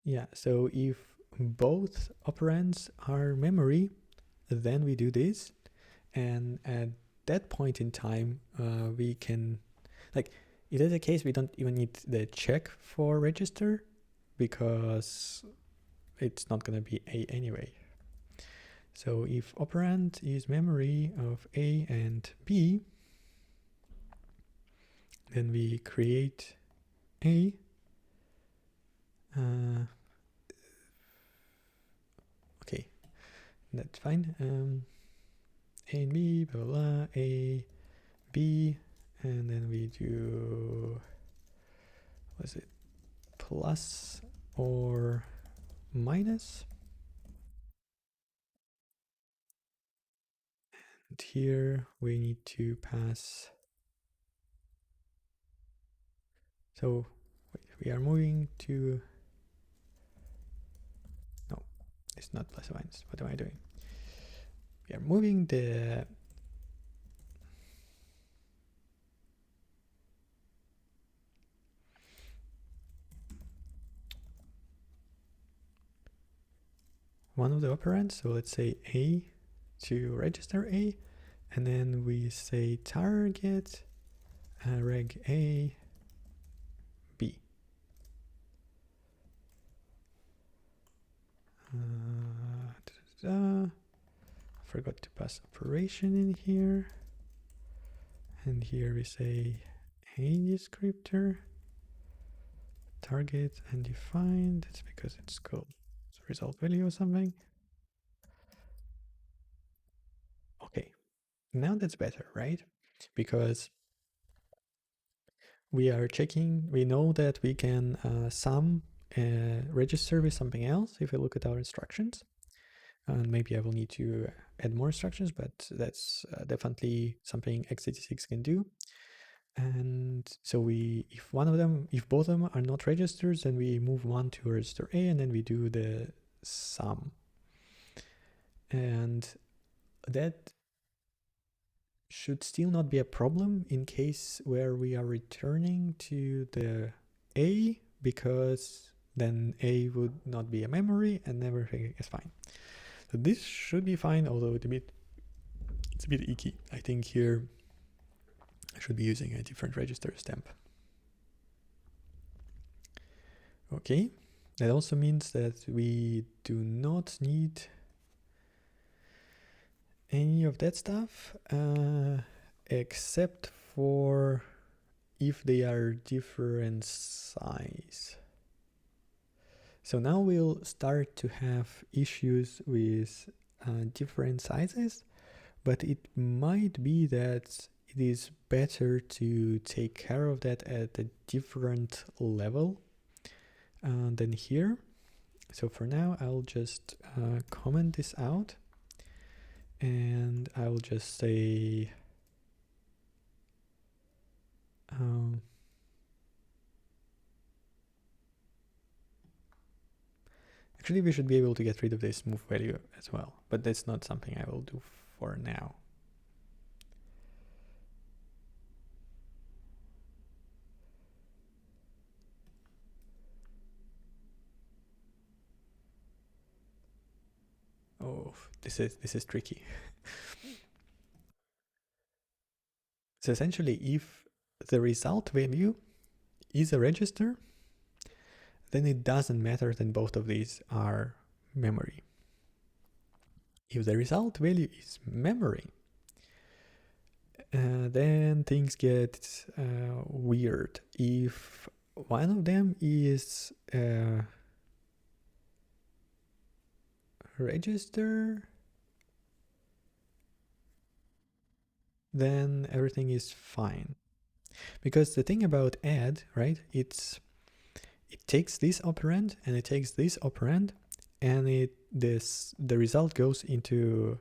Yeah, so if both operands are memory, then we do this. And at that point in time, we can, like, if that's the case, we don't even need the check for register because it's not going to be A anyway. So if operand is memory of A and B, then we create A. Okay, that's fine. A and B, blah, blah, blah, A, B, and then we do, what is it, plus or minus. And here we need to pass. So wait, we are moving to, no, it's not plus or minus. What am I doing? We are moving the one of the operands. So let's say A to register A, and then we say target reg A B. Forgot to pass operation in here, and here we say a descriptor target undefined. That's because it's called result value or something. Okay, now that's better, right? Because we are checking, we know that we can sum register with something else if we look at our instructions. And maybe I will need to add more instructions, but that's definitely something x86 can do. And so if both of them are not registers, then we move one to register A, and then we do the sum. And that should still not be a problem in case where we are returning to the A, because then A would not be a memory and everything is fine. So this should be fine, although it's a bit icky. I think here I should be using a different register stamp. Okay, that also means that we do not need any of that stuff except for if they are different size. So now we'll start to have issues with different sizes, but it might be that it is better to take care of that at a different level than here. So for now, I'll just comment this out, and I will just say actually we should be able to get rid of this move value as well, but that's not something I will do for now. Oh, this is tricky. So essentially, if the result value is a register, then it doesn't matter that both of these are memory. If the result value is memory, then things get weird. If one of them is register, then everything is fine. Because the thing about add, right, it takes this operand and it takes this operand, and the result goes into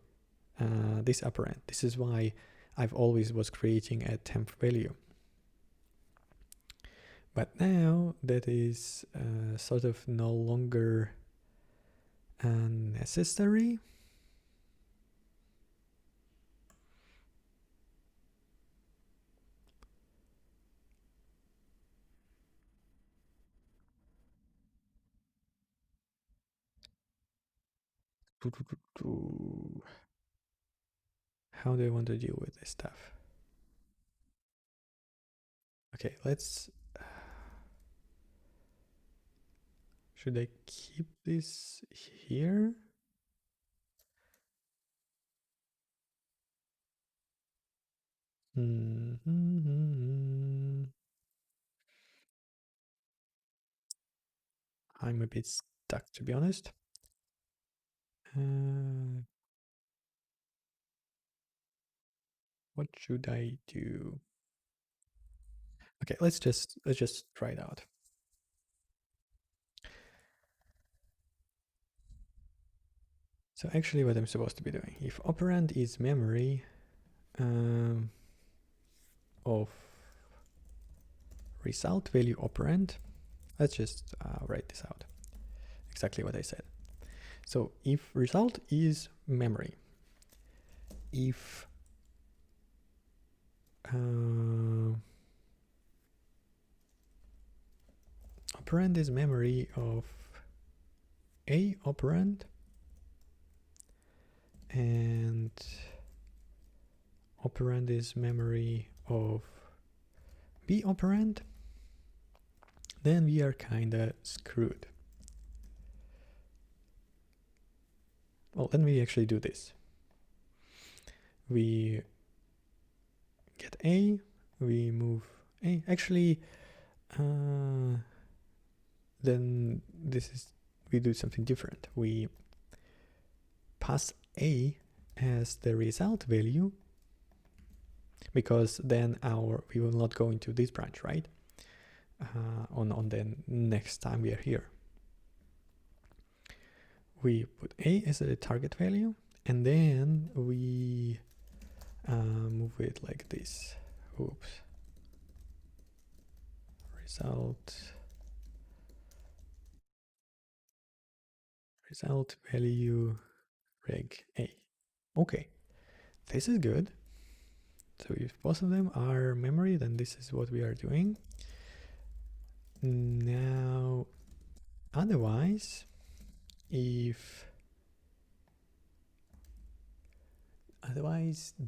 this operand. This is why I've always was creating a temp value. But now that is sort of no longer necessary. How do I want to deal with this stuff? Okay, let's. Should I keep this here? Mm-hmm. I'm a bit stuck, to be honest. What should I do? Okay, let's just try it out. So actually, what I'm supposed to be doing, if operand is memory of result value operand, let's just write this out. Exactly what I said. So if result is memory, if operand is memory of A operand and operand is memory of B operand, then we are kinda screwed. Well, then we actually do this. We get A, we move A. Actually, then we do something different. We pass A as the result value, because then we will not go into this branch, right? On the next time we are here. We put A as a target value, and then we move it like this. Oops. Result value reg A. Okay, this is good. So if both of them are memory, then this is what we are doing. Now, otherwise,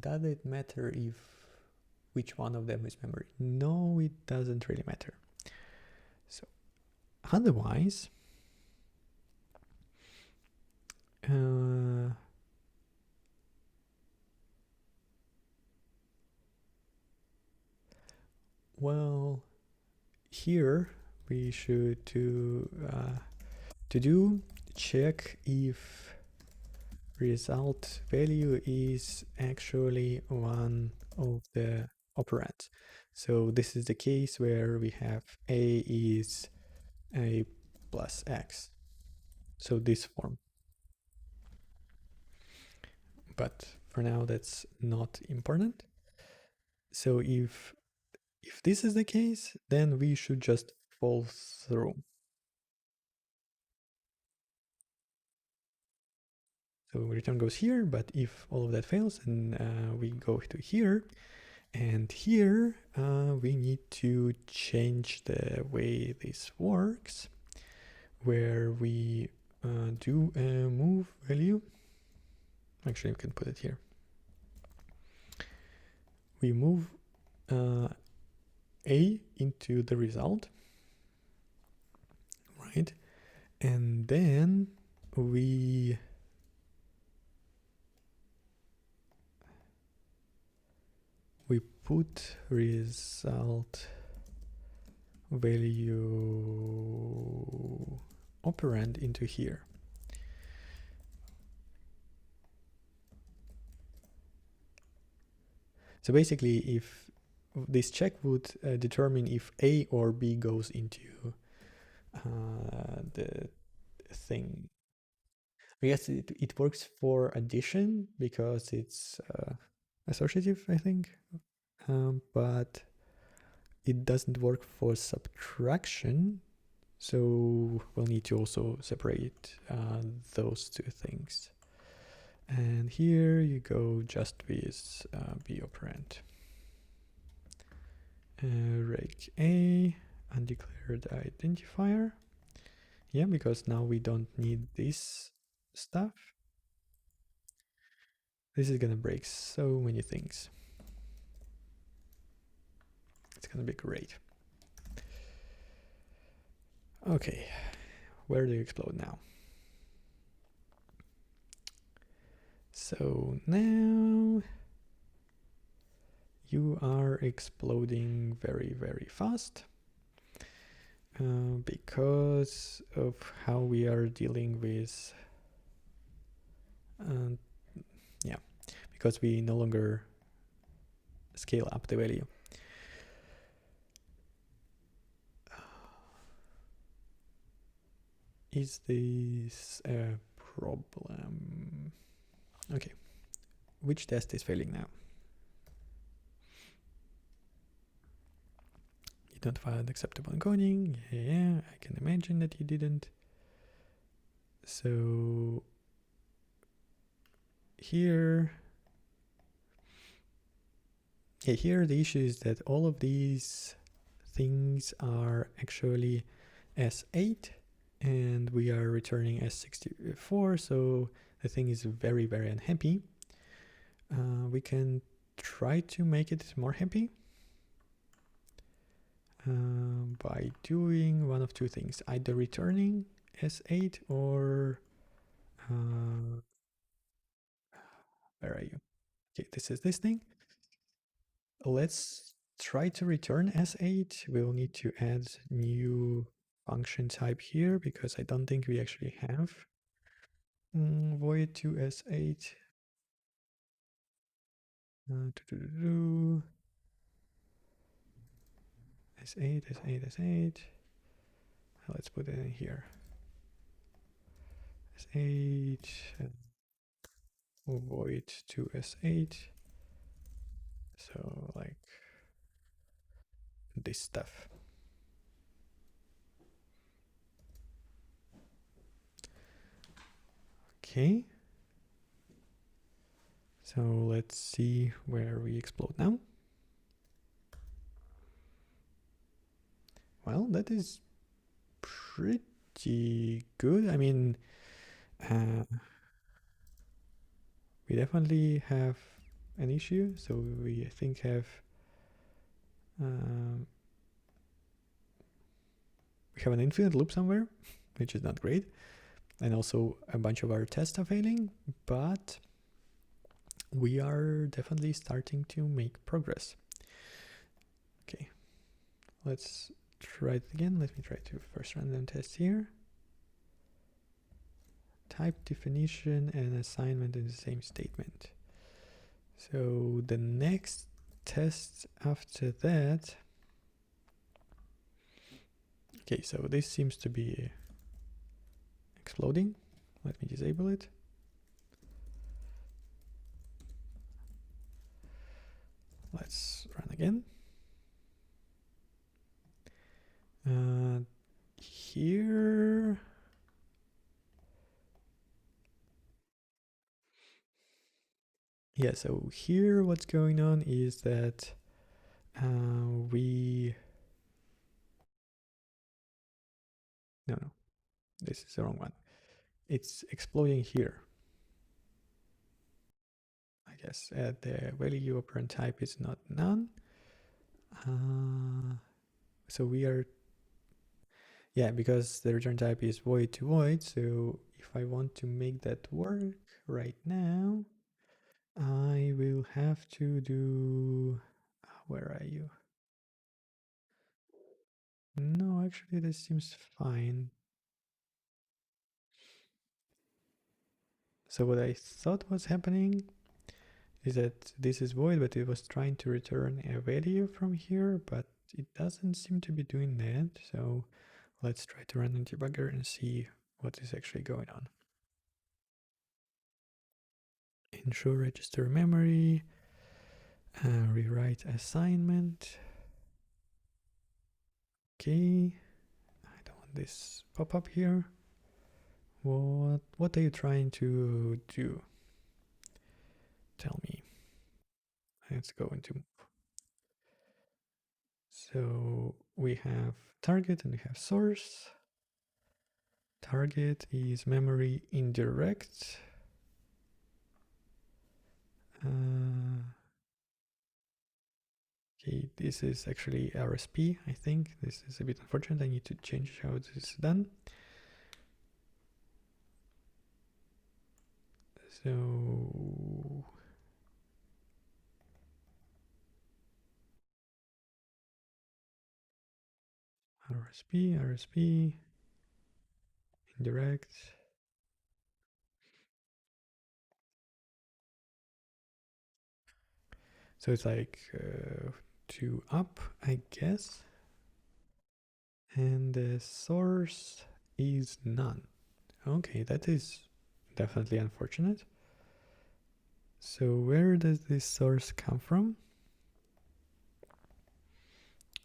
does it matter if which one of them is memory? No, it doesn't really matter. So otherwise, well, here we should check if result value is actually one of the operands. So this is the case where we have A is A plus X. So this form. But for now, that's not important. So if this is the case, then we should just fall through. So return goes here, but if all of that fails, then we go to here. And here we need to change the way this works, where we do a move value. Actually, we can put it here. We move A into the result, right? And then we put result value operand into here. So basically, if this check would determine if A or B goes into the thing. I guess it works for addition because it's associative, I think, but it doesn't work for subtraction. So we'll need to also separate those two things. And here you go just with B operand. Reg A, undeclared identifier. Yeah, because now we don't need this stuff. This is gonna break so many things. It's gonna be great. Okay, where do you explode now? So now you are exploding very, very fast because of how we are dealing with, yeah, because we no longer scale up the value. Is this a problem? Okay, which test is failing now? You don't find acceptable encoding. Yeah, I can imagine that you didn't. So here, yeah, here the issue is that all of these things are actually S8 and we are returning S64, so the thing is very, very unhappy. We can try to make it more happy by doing one of two things, either returning S8 or where are you? Okay, this is this thing. Let's try to return S8. We'll need to add new function type here because I don't think we actually have void to S8. S8, S8, S8. Let's put it in here. S8, void to S8. So like this stuff. Okay. So let's see where we explode now. Well, that is pretty good. I mean, we definitely have an issue. So we, I think, have we have an infinite loop somewhere, which is not great. And also a bunch of our tests are failing, but we are definitely starting to make progress. Okay, let's try it again. Let me try to first random test here. Type definition and assignment in the same statement. So the next test after that. Okay, so this seems to be exploding. Let me disable it. Let's run again. Here Yeah, so here what's going on is that we... No, this is the wrong one. It's exploding here. I guess the value operand type is not none. So we are... Yeah, because the return type is void to void. So if I want to make that work right now, I will have to do... Where are you? No, actually, this seems fine. So what I thought was happening is that this is void, but it was trying to return a value from here, but it doesn't seem to be doing that. So let's try to run the debugger and see what is actually going on. Ensure register memory, rewrite assignment. Okay, I don't want this pop up here. What are you trying to do? Tell me. Let's go into... So we have target and we have source. Target is memory indirect. Okay, this is actually RSP, I think. This is a bit unfortunate. I need to change how this is done. So RSP, indirect. So it's like 2 up, I guess. And the source is none. Okay, that is definitely unfortunate. So where does this source come from?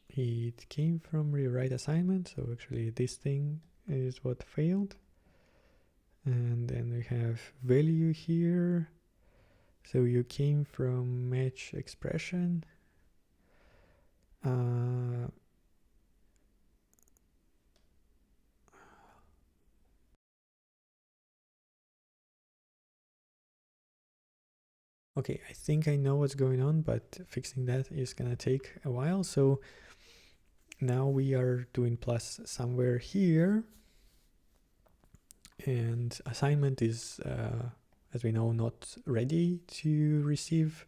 It came from rewrite assignment. So actually this thing is what failed. And then we have value here. So you came from match expression. Okay, I think I know what's going on, but fixing that is gonna take a while. So now we are doing plus somewhere here. And assignment is, as we know, not ready to receive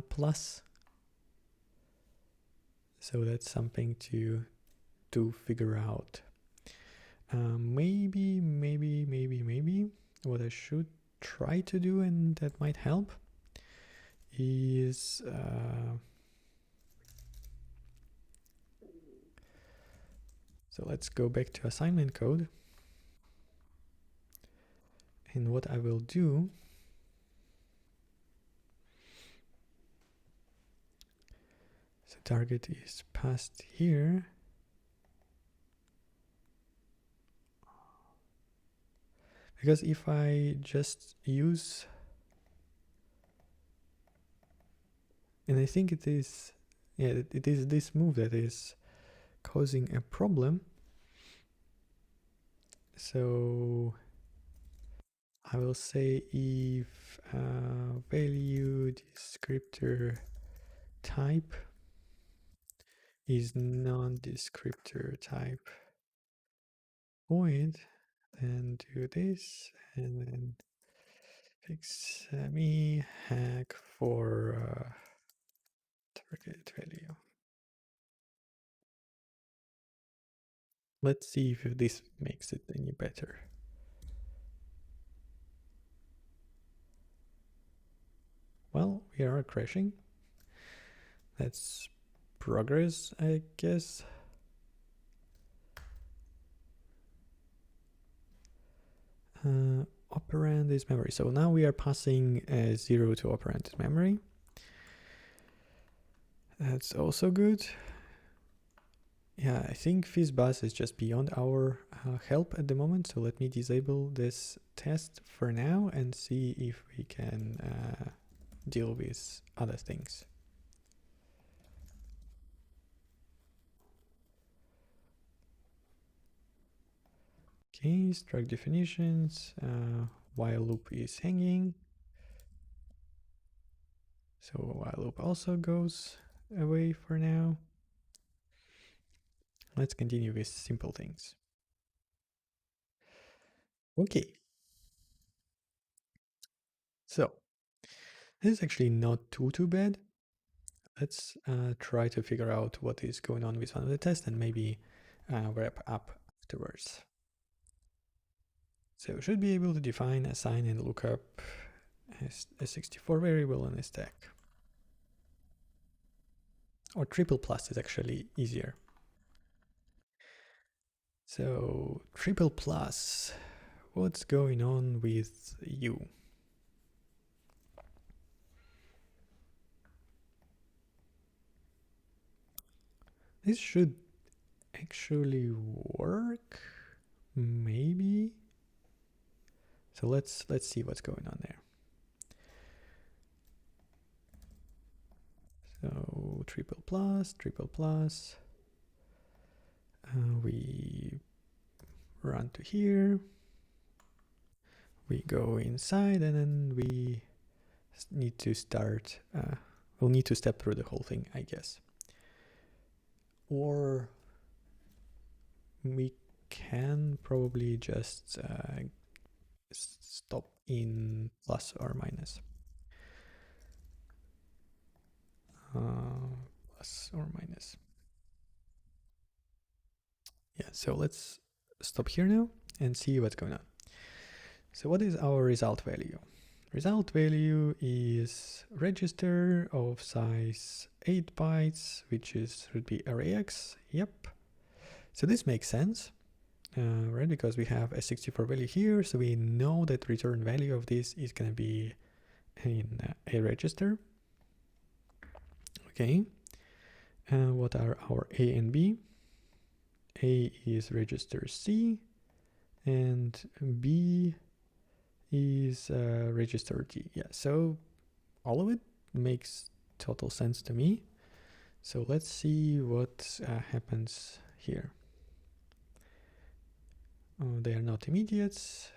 plus. So that's something to figure out. Maybe what I should try to do, and that might help, is so let's go back to assignment code. And what I will do, so target is passed here. Because if I just use, and I think it is, yeah, it is this move that is causing a problem. So I will say if value descriptor type is non-descriptor type void, then do this, and then fix me hack for target value. Let's see if this makes it any better. Well, we are crashing. That's progress, I guess. Operand is memory. So now we are passing 0 to operand memory. That's also good. Yeah, I think FizzBuzz is just beyond our help at the moment. So let me disable this test for now and see if we can deal with other things. Okay, struct definitions, while loop is hanging. So while loop also goes away for now. Let's continue with simple things. Okay. So this is actually not too bad. Let's try to figure out what is going on with one of the tests and maybe wrap up afterwards. So we should be able to define, assign, and look up a 64 variable in a stack. Or triple plus is actually easier. So triple plus, what's going on with you? This should actually work, maybe. So let's see what's going on there. So triple plus, we run to here, we go inside, and then we need to start, we'll need to step through the whole thing, I guess. Or we can probably just stop in plus or minus. Plus or minus. Yeah, so let's stop here now and see what's going on. So what is our result value? Result value is register of size 8 bytes, which should be array X. Yep. So this makes sense, right? Because we have a 64 value here, so we know that return value of this is going to be in a register. Okay. What are our A and B? A is register C, and B is register D. Yeah, so all of it makes total sense to me. So let's see what happens here. They are not immediate.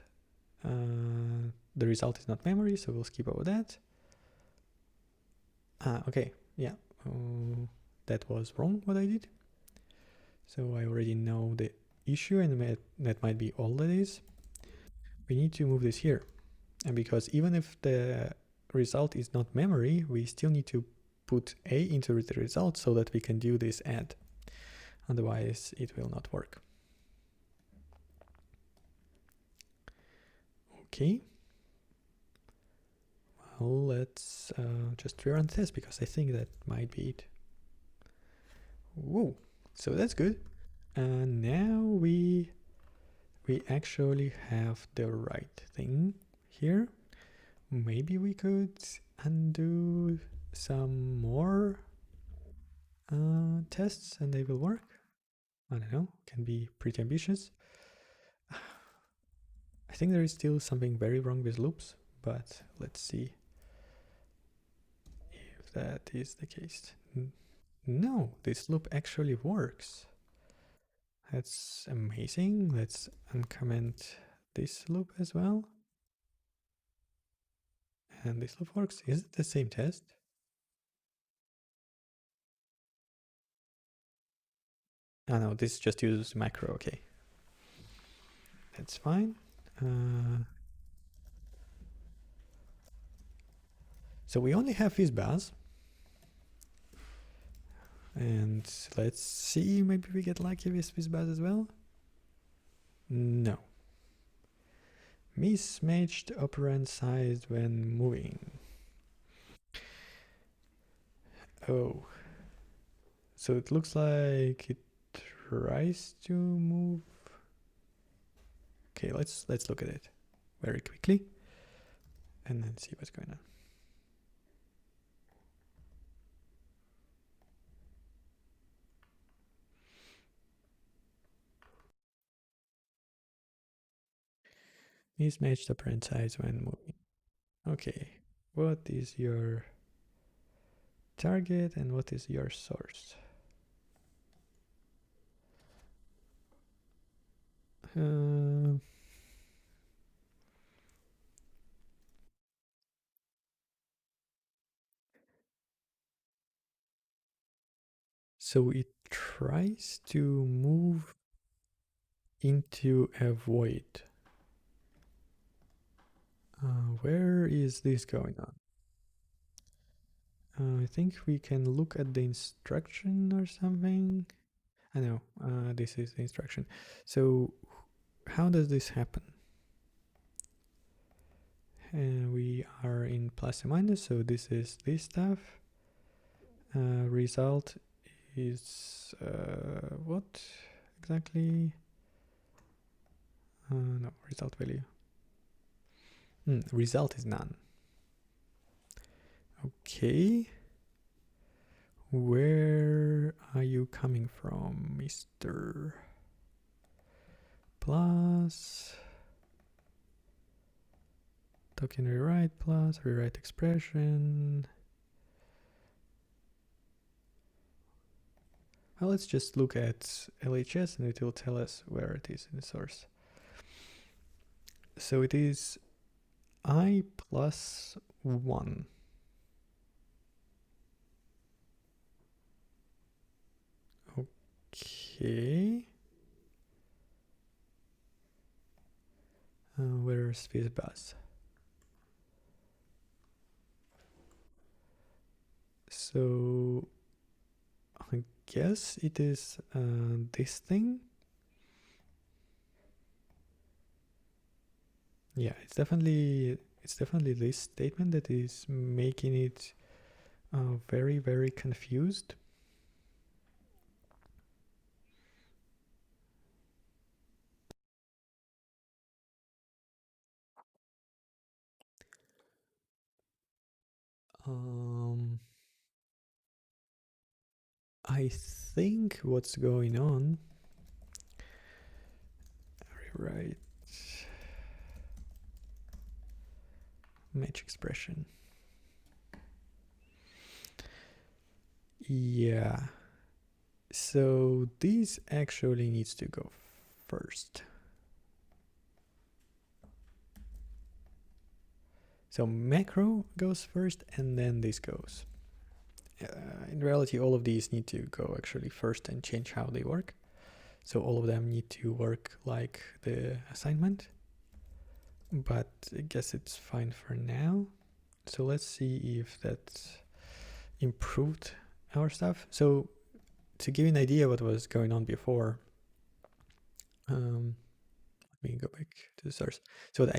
The result is not memory, so we'll skip over that. Okay, yeah, that was wrong what I did. So I already know the issue, and that might be all that is. We need to move this here. And because even if the result is not memory, we still need to put A into the result so that we can do this add. Otherwise, it will not work. Okay. Well, let's just rerun the test because I think that might be it. Whoa, so that's good. And now we actually have the right thing here. Maybe we could undo some more tests and they will work. I don't know, can be pretty ambitious. I think there is still something very wrong with loops, but let's see if that is the case. No, this loop actually works. That's amazing. Let's uncomment this loop as well. And this loop works. Is it the same test? Oh no, this just uses macro. Okay, that's fine. So we only have FizzBuzz. And let's see, maybe we get lucky with FizzBuzz as well. No. Mismatched operand size when moving. Oh. So it looks like it tries to move. Okay, let's look at it very quickly and then see what's going on. Mismatched operand size when moving. Okay, what is your target and what is your source? So it tries to move into a void. Where is this going on? I think we can look at the instruction or something. I know, this is the instruction. So how does this happen? We are in plus and minus, so this is this stuff. Result is what exactly? No, result value. Result is none. Okay. Where are you coming from, Mr. Plus token rewrite plus rewrite expression? Well, let's just look at LHS and it will tell us where it is in the source. So it is I plus 1. Okay. Where's this bus? So I guess it is this thing. Yeah, it's definitely this statement that is making it very, very confused. I think what's going on, rewrite match expression. Yeah. So this actually needs to go first. So macro goes first and then this goes. In reality, all of these need to go actually first and change how they work. So all of them need to work like the assignment. But I guess it's fine for now. So let's see if that's improved our stuff. So to give you an idea what was going on before, let me go back to the source. So what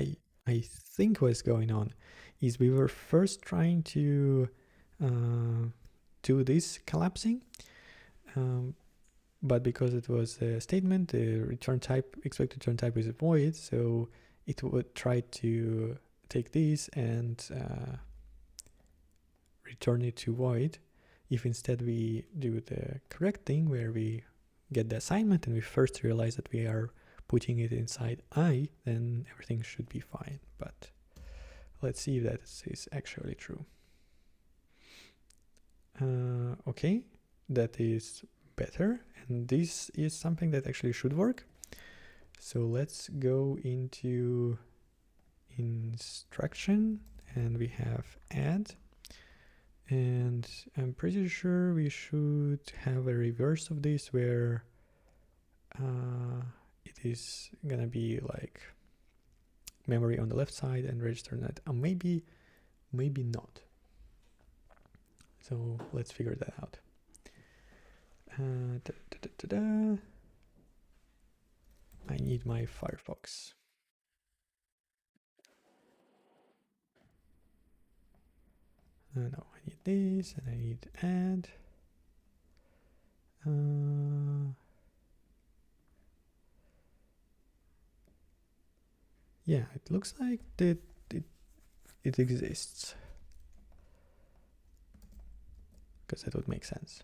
I think what's going on is we were first trying to do this collapsing, but because it was a statement, the return type, expected return type is a void, so it would try to take this and return it to void. If instead we do the correct thing where we get the assignment and we first realize that we are putting it inside I, then everything should be fine. But let's see if that is actually true. Okay, that is better, and this is something that actually should work. So let's go into instruction and we have add, and I'm pretty sure we should have a reverse of this where it is gonna be like memory on the left side and register net. Maybe not. So let's figure that out. I need my Firefox. No, I need this and I need add. Yeah, it looks like that it exists, because that would make sense.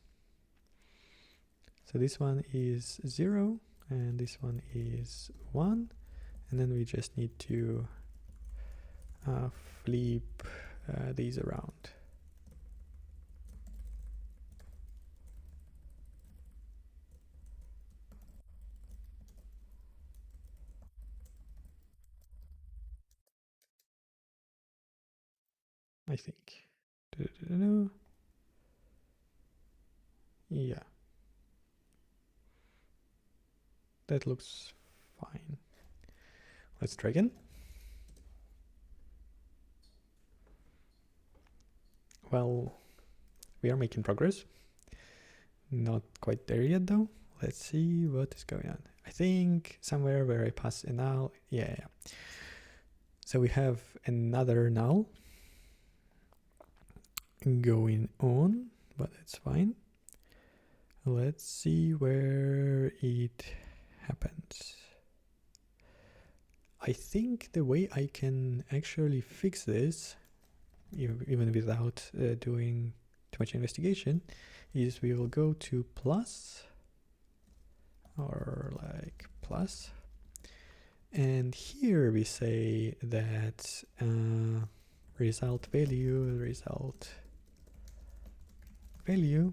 So this one is 0 and this one is 1, and then we just need to flip these around. I think. Yeah. That looks fine. Let's try again. Well, we are making progress. Not quite there yet though. Let's see what is going on. I think somewhere where I pass a null. Yeah. So we have another null going on, but that's fine. Let's see where it happens. I think the way I can actually fix this, even without doing too much investigation, is we will go to plus, or like plus, and here we say that result value,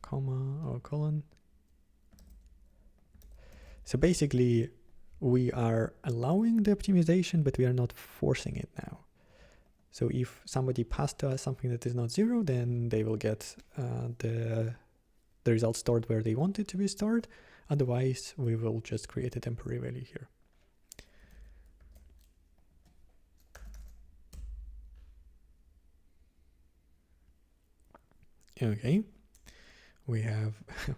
comma or colon. So basically we are allowing the optimization, but we are not forcing it now. So if somebody passed to us something that is not 0, then they will get the result stored where they want it to be stored. Otherwise, we will just create a temporary value here. Okay, we have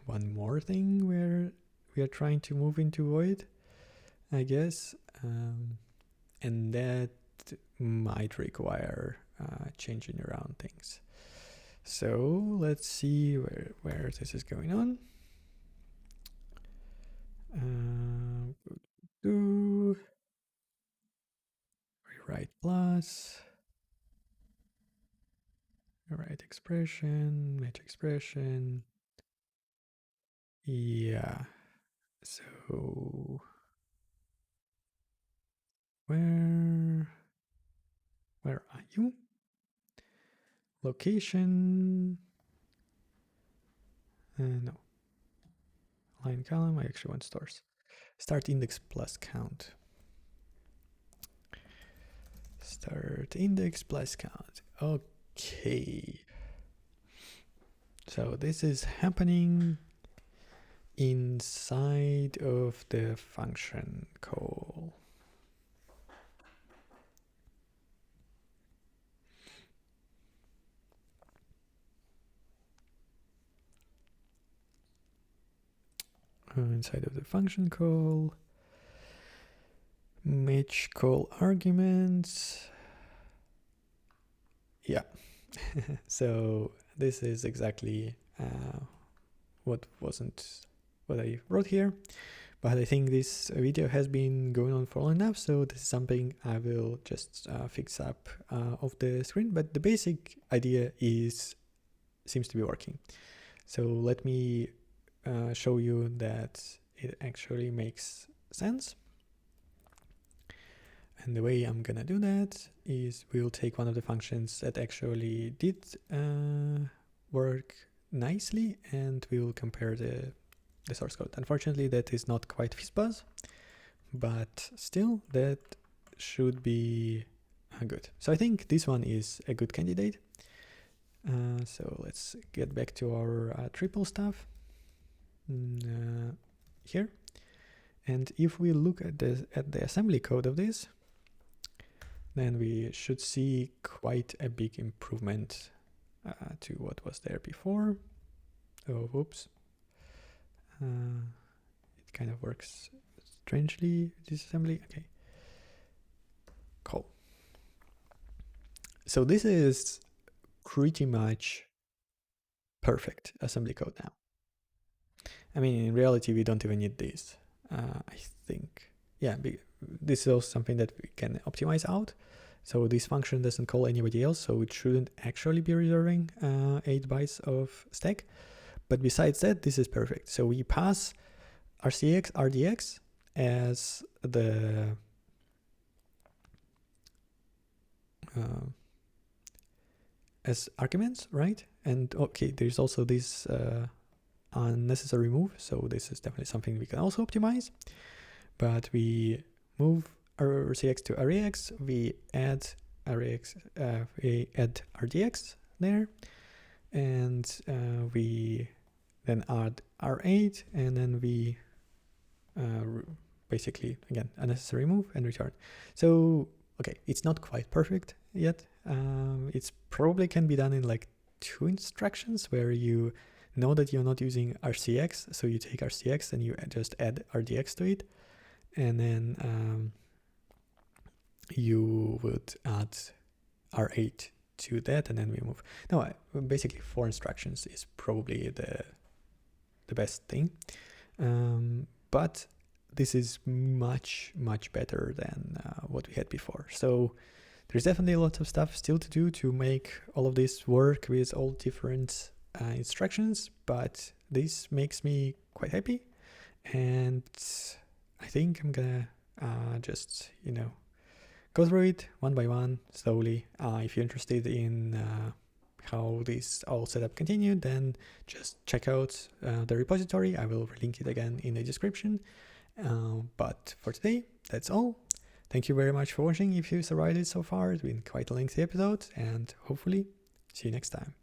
one more thing where we are trying to move into void, I guess, and that might require changing around things. So let's see where this is going on. Rewrite plus, rewrite expression, match expression. Yeah. So where are you? Location. No. Line column. I actually want stars. Start index plus count. Start index plus count. Okay. So this is happening inside of the function call. Inside of the function call, match call arguments. Yeah. So this is exactly what I wrote here, but I think this video has been going on for long enough, so this is something I will just fix up off the screen, but the basic idea seems to be working. So let me show you that it actually makes sense. And the way I'm gonna do that is we'll take one of the functions that actually did work nicely, and we will compare the source code. Unfortunately, that is not quite FizzBuzz, but still that should be good. So I think this one is a good candidate. So let's get back to our triple stuff here. And if we look at the assembly code of this, then we should see quite a big improvement to what was there before. Oh, whoops. It kind of works strangely, this assembly. Okay. Cool. So this is pretty much perfect assembly code now. I mean, in reality, we don't even need this. I think, yeah, this is also something that we can optimize out. So this function doesn't call anybody else, so it shouldn't actually be reserving 8 bytes of stack. But besides that, this is perfect. So we pass RCX, RDX as the as arguments, right? And okay, there's also this unnecessary move, so this is definitely something we can also optimize. But we move RCX to REX, we add REX, we add RDX there, and we then add R8, and then we basically, again, unnecessary move and return. So, okay, it's not quite perfect yet. It's probably can be done in like 2 instructions where you know that you're not using RCX, so you take RCX and you just add RDX to it, and then you would add R8 to that, and then we move. No, basically 4 instructions is probably the best thing, but this is much better than what we had before. So there's definitely lots of stuff still to do to make all of this work with all different instructions, but this makes me quite happy, and I think I'm gonna just, you know, go through it one by one, slowly. If you're interested in how this all setup continued, then just check out the repository. I will link it again in the description. But for today, that's all. Thank you very much for watching if you survived it so far. It's been quite a lengthy episode, and hopefully see you next time.